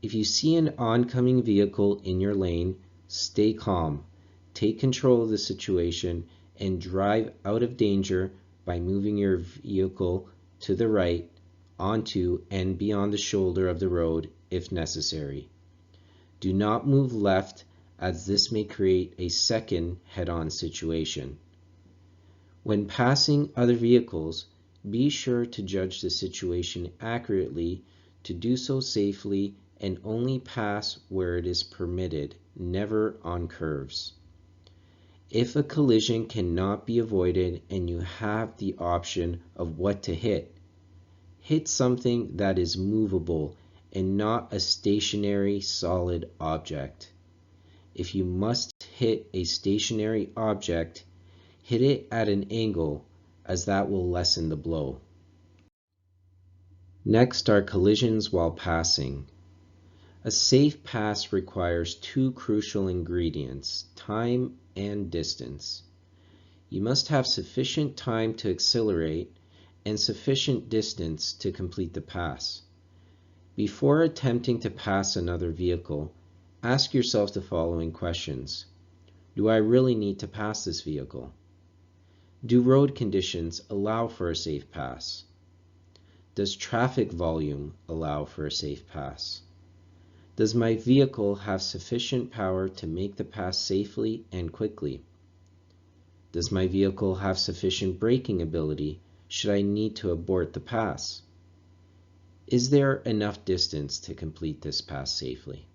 If you see an oncoming vehicle in your lane, stay calm, take control of the situation, and drive out of danger by moving your vehicle to the right, onto and beyond the shoulder of the road if necessary. Do not move left, as this may create a second head-on situation. When passing other vehicles, be sure to judge the situation accurately, to do so safely, and only pass where it is permitted, never on curves. If a collision cannot be avoided and you have the option of what to hit, hit something that is movable and not a stationary solid object. If you must hit a stationary object, hit it at an angle, as that will lessen the blow. Next are collisions while passing. A safe pass requires two crucial ingredients, time and distance. You must have sufficient time to accelerate and sufficient distance to complete the pass. Before attempting to pass another vehicle, ask yourself the following questions. Do I really need to pass this vehicle? Do road conditions allow for a safe pass? Does traffic volume allow for a safe pass? Does my vehicle have sufficient power to make the pass safely and quickly? Does my vehicle have sufficient braking ability should I need to abort the pass? Is there enough distance to complete this pass safely?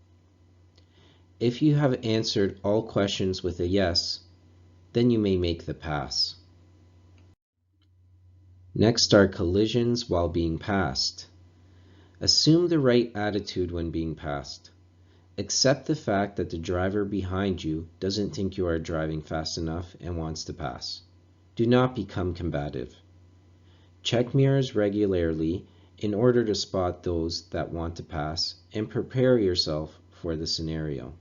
If you have answered all questions with a yes, then you may make the pass. Next are collisions while being passed. Assume the right attitude when being passed. Accept the fact that the driver behind you doesn't think you are driving fast enough and wants to pass. Do not become combative. Check mirrors regularly in order to spot those that want to pass and prepare yourself for the scenario.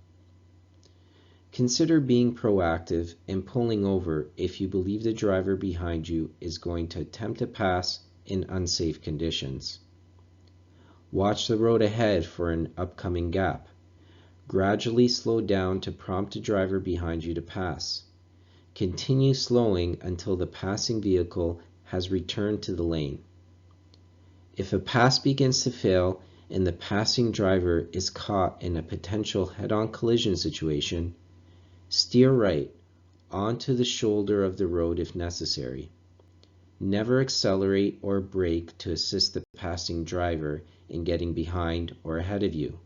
Consider being proactive and pulling over if you believe the driver behind you is going to attempt to pass in unsafe conditions. Watch the road ahead for an upcoming gap. Gradually slow down to prompt the driver behind you to pass. Continue slowing until the passing vehicle has returned to the lane. If a pass begins to fail and the passing driver is caught in a potential head-on collision situation, steer right onto the shoulder of the road if necessary. Never accelerate or brake to assist the passing driver in getting behind or ahead of you.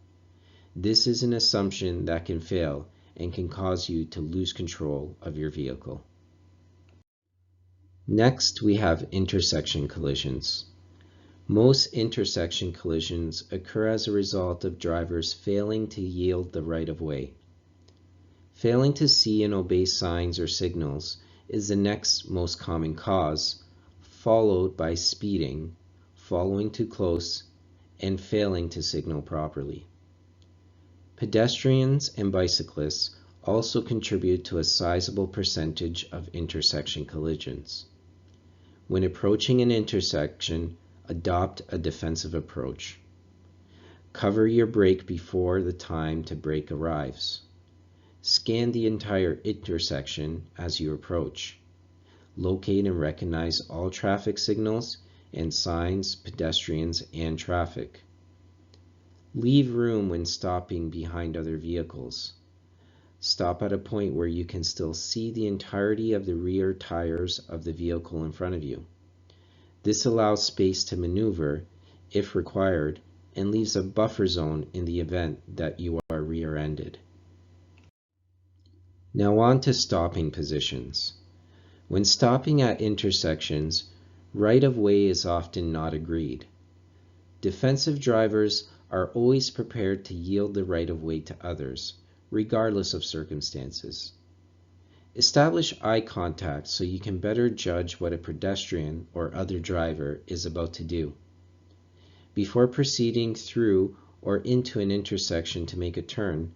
This is an assumption that can fail and can cause you to lose control of your vehicle. Next, we have intersection collisions. Most intersection collisions occur as a result of drivers failing to yield the right-of-way. Failing to see and obey signs or signals is the next most common cause, followed by speeding, following too close, and failing to signal properly. Pedestrians and bicyclists also contribute to a sizable percentage of intersection collisions. When approaching an intersection, adopt a defensive approach. Cover your brake before the time to brake arrives. Scan the entire intersection as you approach. Locate and recognize all traffic signals and signs, pedestrians, and traffic. Leave room when stopping behind other vehicles. Stop at a point where you can still see the entirety of the rear tires of the vehicle in front of you. This allows space to maneuver, if required, and leaves a buffer zone in the event that you are rear-ended. Now on to stopping positions. When stopping at intersections, right-of-way is often not agreed. Defensive drivers are always prepared to yield the right of way to others, regardless of circumstances. Establish eye contact so you can better judge what a pedestrian or other driver is about to do. Before proceeding through or into an intersection to make a turn,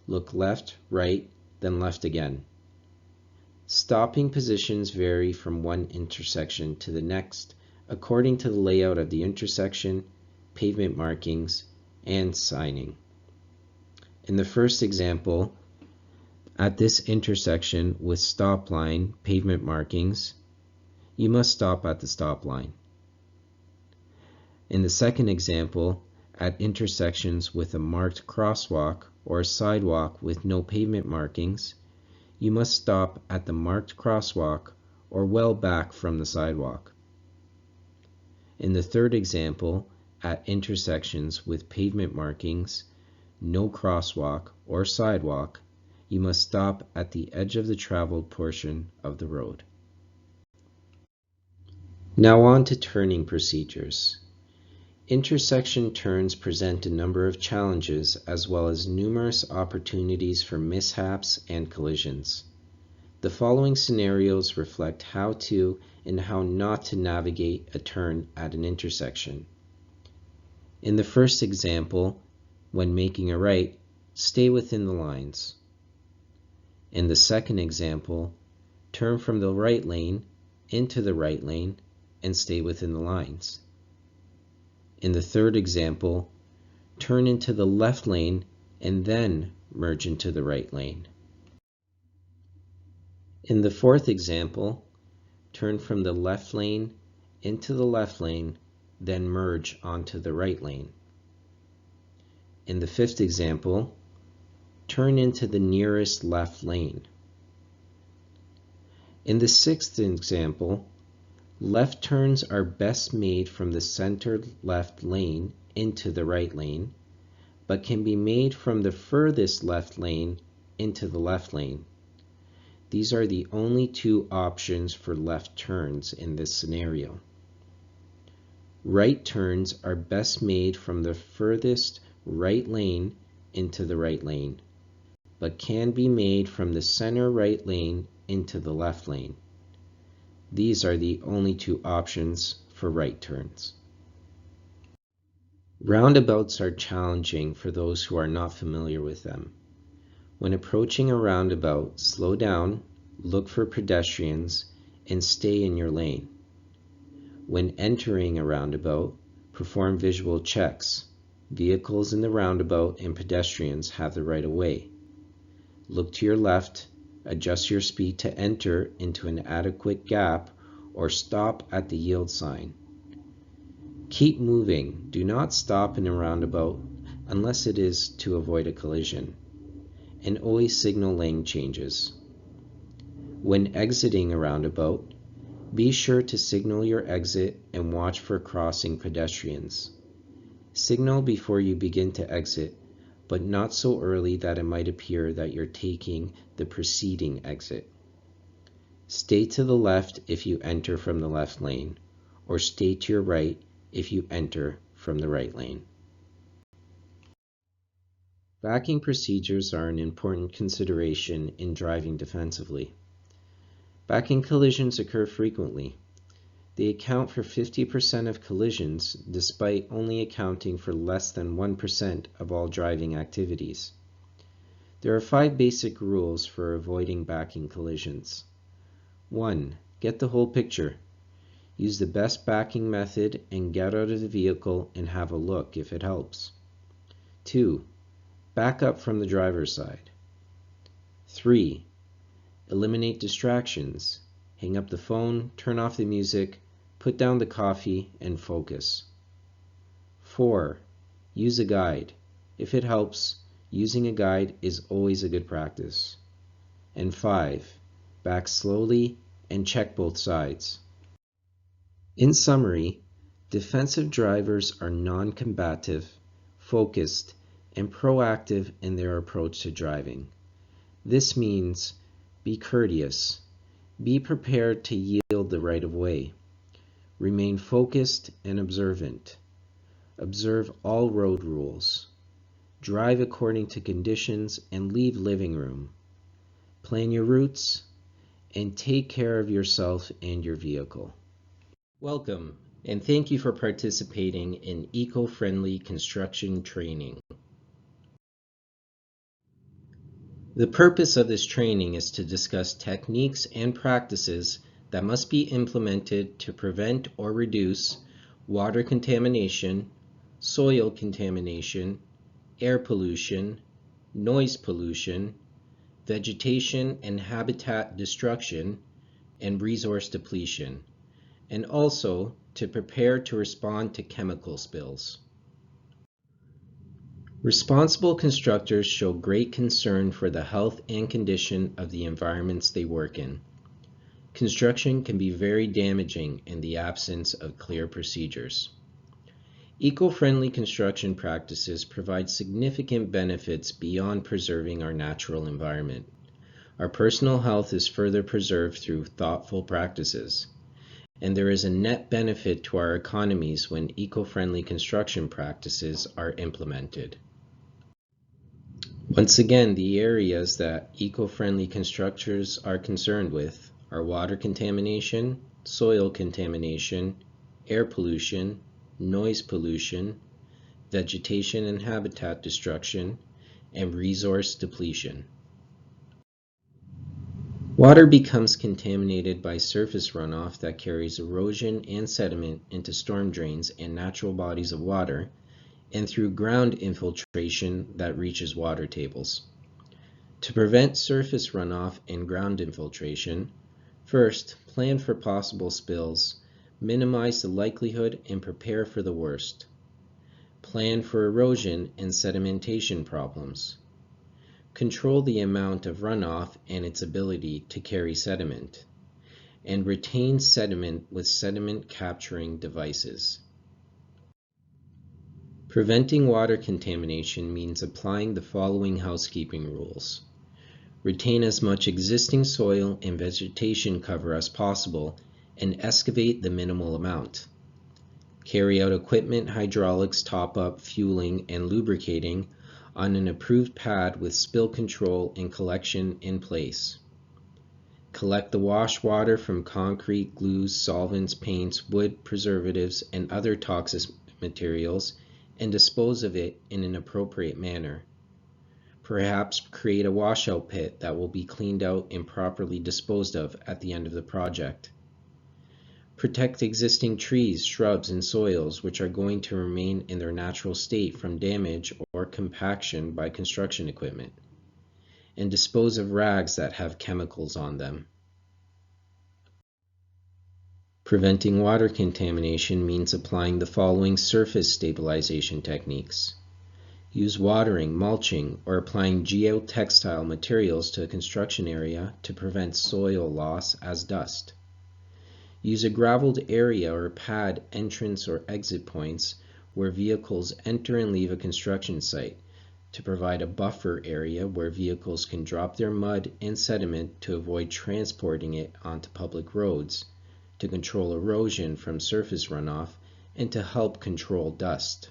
look left, right, then left again. Stopping positions vary from one intersection to the next according to the layout of the intersection, pavement markings, and signing. In the first example, at this intersection with stop line pavement markings, you must stop at the stop line. In the second example, at intersections with a marked crosswalk or a sidewalk with no pavement markings, you must stop at the marked crosswalk or well back from the sidewalk. In the third example, at intersections with pavement markings, no crosswalk or sidewalk, you must stop at the edge of the traveled portion of the road. Now on to turning procedures. Intersection turns present a number of challenges as well as numerous opportunities for mishaps and collisions. The following scenarios reflect how to and how not to navigate a turn at an intersection. In the first example, when making a right, stay within the lines. In the second example, turn from the right lane into the right lane and stay within the lines. In the third example, turn into the left lane and then merge into the right lane. In the fourth example, turn from the left lane into the left lane, then merge onto the right lane. In the fifth example, turn into the nearest left lane. In the sixth example, left turns are best made from the center left lane into the right lane, but can be made from the furthest left lane into the left lane. These are the only two options for left turns in this scenario. Right turns are best made from the furthest right lane into the right lane, but can be made from the center right lane into the left lane. These are the only two options for right turns. Roundabouts are challenging for those who are not familiar with them. When approaching a roundabout, slow down, look for pedestrians, and stay in your lane. When entering a roundabout, perform visual checks. Vehicles in the roundabout and pedestrians have the right of way. Look to your left, adjust your speed to enter into an adequate gap, or stop at the yield sign. Keep moving. Do not stop in a roundabout unless it is to avoid a collision, and always signal lane changes. When exiting a roundabout, be sure to signal your exit and watch for crossing pedestrians. Signal before you begin to exit, but not so early that it might appear that you're taking the preceding exit. Stay to the left if you enter from the left lane, or stay to your right if you enter from the right lane. Backing procedures are an important consideration in driving defensively. Backing collisions occur frequently. They account for 50% of collisions, despite only accounting for less than 1% of all driving activities. There are 5 basic rules for avoiding backing collisions. 1. Get the whole picture. Use the best backing method and get out of the vehicle and have a look if it helps. 2. Back up from the driver's side. 3. Eliminate distractions. Hang up the phone, turn off the music, put down the coffee, and focus. 4. Use a guide. If it helps, using a guide is always a good practice. And 5. Back slowly and check both sides. In summary, defensive drivers are non-combative, focused, and proactive in their approach to driving. This means be courteous, be prepared to yield the right of way, remain focused and observant, Observe all road rules. Drive according to conditions and leave living room. Plan your routes and take care of yourself and your vehicle. Welcome, and thank you for participating in eco-friendly construction training. The purpose of this training is to discuss techniques and practices that must be implemented to prevent or reduce water contamination, soil contamination, air pollution, noise pollution, vegetation and habitat destruction, and resource depletion, and also to prepare to respond to chemical spills. Responsible constructors show great concern for the health and condition of the environments they work in. Construction can be very damaging in the absence of clear procedures. Eco-friendly construction practices provide significant benefits beyond preserving our natural environment. Our personal health is further preserved through thoughtful practices, and there is a net benefit to our economies when eco-friendly construction practices are implemented. Once again, the areas that eco-friendly constructors are concerned with are water contamination, soil contamination, air pollution, noise pollution, vegetation and habitat destruction, and resource depletion. Water becomes contaminated by surface runoff that carries erosion and sediment into storm drains and natural bodies of water, and through ground infiltration that reaches water tables. To prevent surface runoff and ground infiltration, first, plan for possible spills, minimize the likelihood, and prepare for the worst. Plan for erosion and sedimentation problems. Control the amount of runoff and its ability to carry sediment, and retain sediment with sediment capturing devices. Preventing water contamination means applying the following housekeeping rules. Retain as much existing soil and vegetation cover as possible and excavate the minimal amount. Carry out equipment, hydraulics, top-up, fueling, and lubricating on an approved pad with spill control and collection in place. Collect the wash water from concrete, glues, solvents, paints, wood, preservatives, and other toxic materials and dispose of it in an appropriate manner. Perhaps create a washout pit that will be cleaned out and properly disposed of at the end of the project. Protect existing trees, shrubs, and soils which are going to remain in their natural state from damage or compaction by construction equipment, and dispose of rags that have chemicals on them. Preventing water contamination means applying the following surface stabilization techniques. Use watering, mulching, or applying geotextile materials to a construction area to prevent soil loss as dust. Use a graveled area or pad entrance or exit points where vehicles enter and leave a construction site to provide a buffer area where vehicles can drop their mud and sediment to avoid transporting it onto public roads, to control erosion from surface runoff, and to help control dust.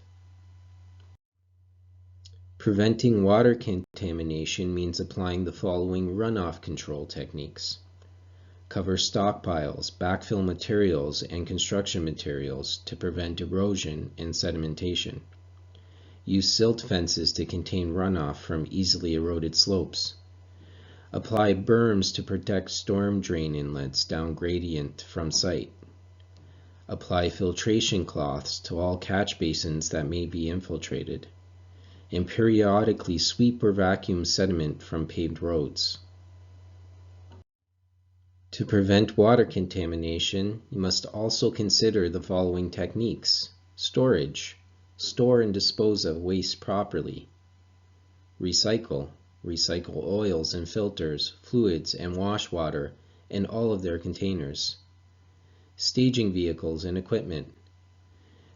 Preventing water contamination means applying the following runoff control techniques. Cover stockpiles, backfill materials, and construction materials to prevent erosion and sedimentation. Use silt fences to contain runoff from easily eroded slopes. Apply berms to protect storm drain inlets down gradient from site. Apply filtration cloths to all catch basins that may be infiltrated, and periodically sweep or vacuum sediment from paved roads. To prevent water contamination, you must also consider the following techniques. Storage. Store and dispose of waste properly. Recycle. Recycle oils and filters, fluids and wash water, and all of their containers. Staging vehicles and equipment.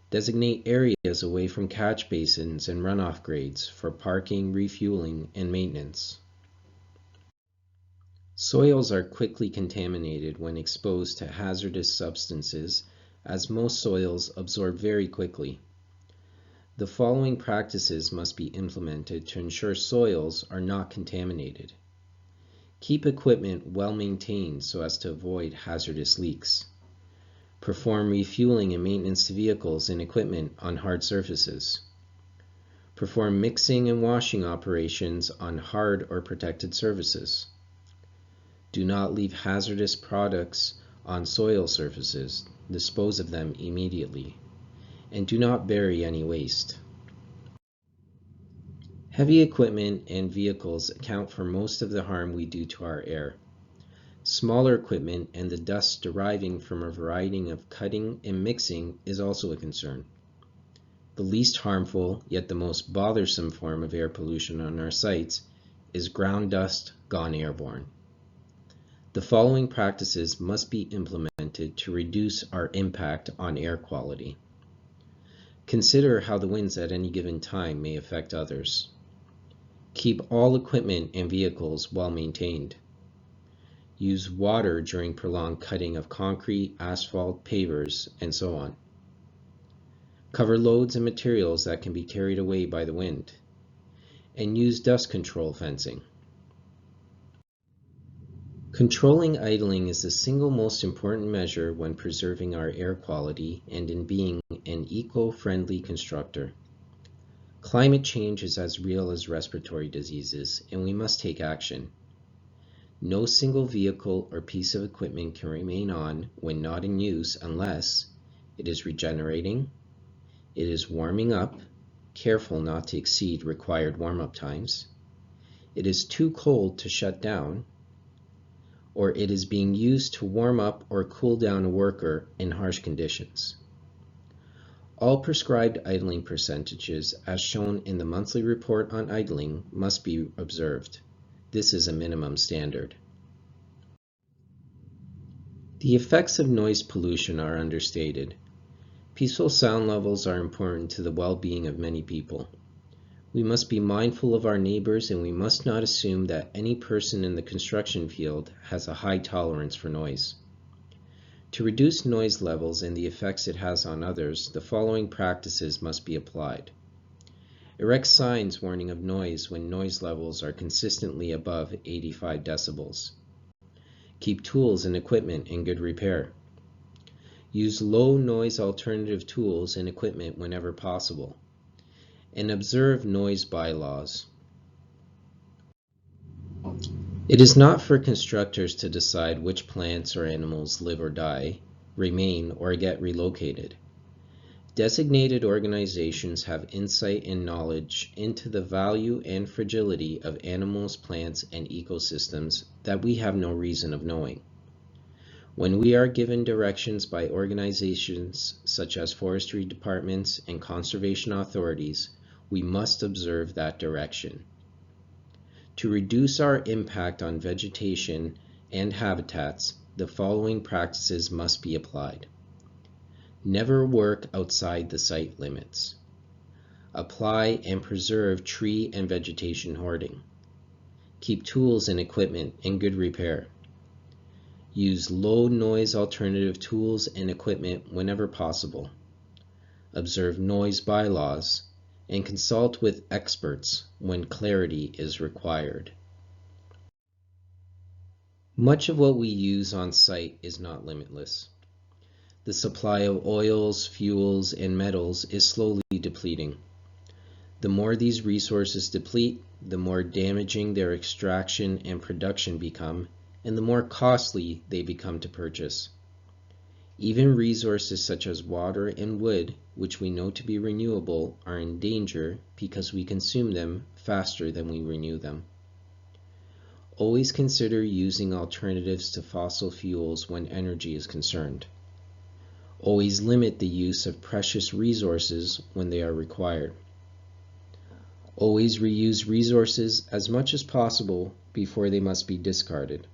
Designate areas away from catch basins and runoff grades for parking, refueling, and maintenance. Soils are quickly contaminated when exposed to hazardous substances, as most soils absorb very quickly. The following practices must be implemented to ensure soils are not contaminated. Keep equipment well maintained so as to avoid hazardous leaks. Perform refueling and maintenance to vehicles and equipment on hard surfaces. Perform mixing and washing operations on hard or protected surfaces. Do not leave hazardous products on soil surfaces. Dispose of them immediately. And do not bury any waste. Heavy equipment and vehicles account for most of the harm we do to our air. Smaller equipment and the dust deriving from a variety of cutting and mixing is also a concern. The least harmful, yet the most bothersome form of air pollution on our sites is ground dust gone airborne. The following practices must be implemented to reduce our impact on air quality. Consider how the winds at any given time may affect others. Keep all equipment and vehicles well maintained. Use water during prolonged cutting of concrete, asphalt, pavers, and so on. Cover loads and materials that can be carried away by the wind. And use dust control fencing. Controlling idling is the single most important measure when preserving our air quality and in being an eco-friendly constructor. Climate change is as real as respiratory diseases, and we must take action. No single vehicle or piece of equipment can remain on when not in use unless it is regenerating, it is warming up, careful not to exceed required warm-up times, it is too cold to shut down, or it is being used to warm up or cool down a worker in harsh conditions. All prescribed idling percentages, as shown in the monthly report on idling, must be observed. This is a minimum standard. The effects of noise pollution are understated. Peaceful sound levels are important to the well-being of many people. We must be mindful of our neighbors, and we must not assume that any person in the construction field has a high tolerance for noise. To reduce noise levels and the effects it has on others, the following practices must be applied. Erect signs warning of noise when noise levels are consistently above 85 decibels. Keep tools and equipment in good repair. Use low noise alternative tools and equipment whenever possible. And observe noise bylaws. It is not for constructors to decide which plants or animals live or die, remain, or get relocated. Designated organizations have insight and knowledge into the value and fragility of animals, plants, and ecosystems that we have no reason of knowing. When we are given directions by organizations such as forestry departments and conservation authorities, we must observe that direction. To reduce our impact on vegetation and habitats, the following practices must be applied. Never work outside the site limits. Apply and preserve tree and vegetation hoarding. Keep tools and equipment in good repair. Use low noise alternative tools and equipment whenever possible. Observe noise bylaws and consult with experts when clarity is required. Much of what we use on site is not limitless. The supply of oils, fuels, and metals is slowly depleting. The more these resources deplete, the more damaging their extraction and production become, and the more costly they become to purchase. Even resources such as water and wood, which we know to be renewable, are in danger because we consume them faster than we renew them. Always consider using alternatives to fossil fuels when energy is concerned. Always limit the use of precious resources when they are required. Always reuse resources as much as possible before they must be discarded.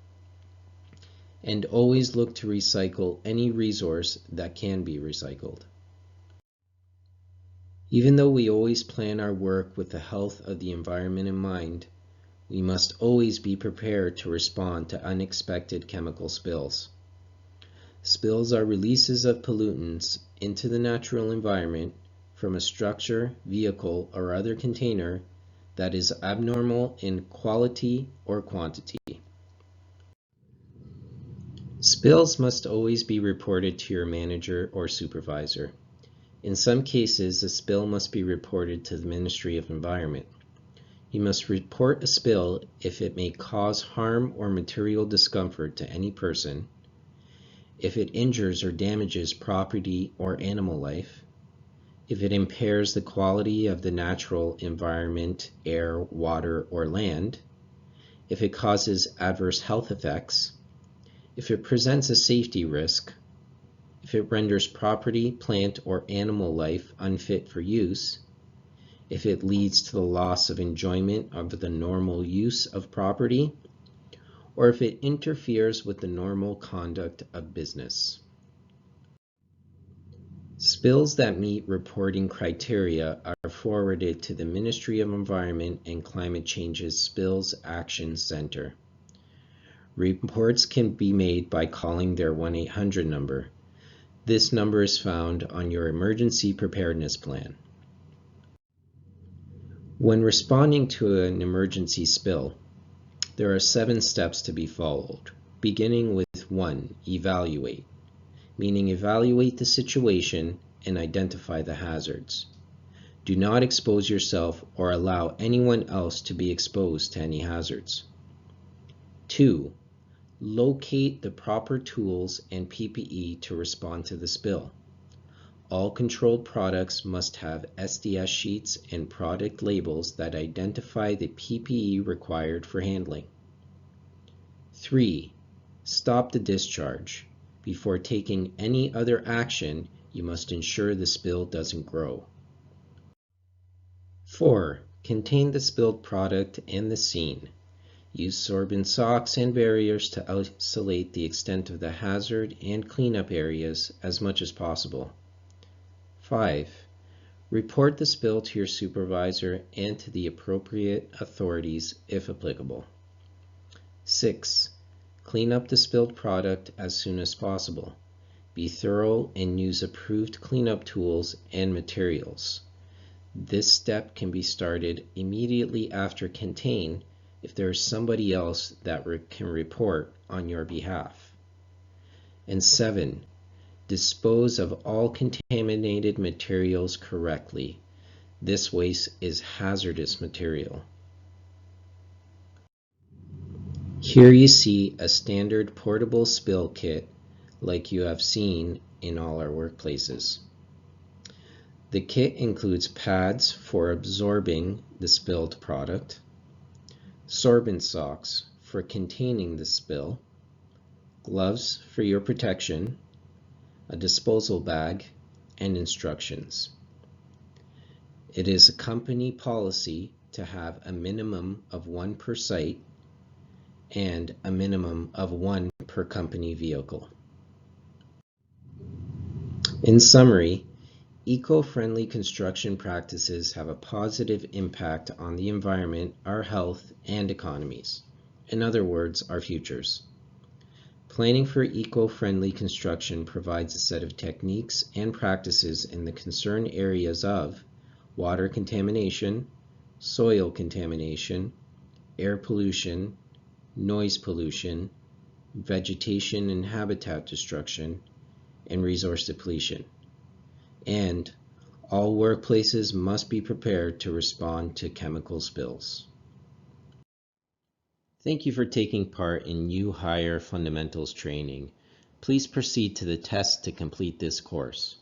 And always look to recycle any resource that can be recycled. Even though we always plan our work with the health of the environment in mind, we must always be prepared to respond to unexpected chemical spills. Spills are releases of pollutants into the natural environment from a structure, vehicle, or other container that is abnormal in quality or quantity. Spills must always be reported to your manager or supervisor. In some cases, a spill must be reported to the Ministry of Environment. You must report a spill if it may cause harm or material discomfort to any person, if it injures or damages property or animal life, if it impairs the quality of the natural environment, air, water, or land, if it causes adverse health effects, if it presents a safety risk, if it renders property, plant, or animal life unfit for use, if it leads to the loss of enjoyment of the normal use of property, or if it interferes with the normal conduct of business. Spills that meet reporting criteria are forwarded to the Ministry of Environment and Climate Change's Spills Action Center. Reports can be made by calling their 1-800 number. This number is found on your emergency preparedness plan. When responding to an emergency spill, there are 7 steps to be followed, beginning with 1, evaluate, meaning evaluate the situation and identify the hazards. Do not expose yourself or allow anyone else to be exposed to any hazards. 2, locate the proper tools and PPE to respond to the spill. All controlled products must have SDS sheets and product labels that identify the PPE required for handling. 3, stop the discharge. Before taking any other action, you must ensure the spill doesn't grow. 4, contain the spilled product and the scene. Use sorbent socks and barriers to isolate the extent of the hazard and clean up areas as much as possible. 5, report the spill to your supervisor and to the appropriate authorities if applicable. 6, clean up the spilled product as soon as possible. Be thorough and use approved cleanup tools and materials. This step can be started immediately after contain if there is somebody else that can report on your behalf. And 7, dispose of all contaminated materials correctly. This waste is hazardous material. Here you see a standard portable spill kit like you have seen in all our workplaces. The kit includes pads for absorbing the spilled product, sorbent socks for containing the spill, gloves for your protection, a disposal bag, and instructions. It is a company policy to have a minimum of 1 per site and a minimum of 1 per company vehicle. In summary, eco-friendly construction practices have a positive impact on the environment, our health, and economies. In other words, our futures. Planning for eco-friendly construction provides a set of techniques and practices in the concerned areas of water contamination, soil contamination, air pollution, noise pollution, vegetation and habitat destruction, and resource depletion. And all workplaces must be prepared to respond to chemical spills. Thank you for taking part in New Hire Fundamentals training. Please proceed to the test to complete this course.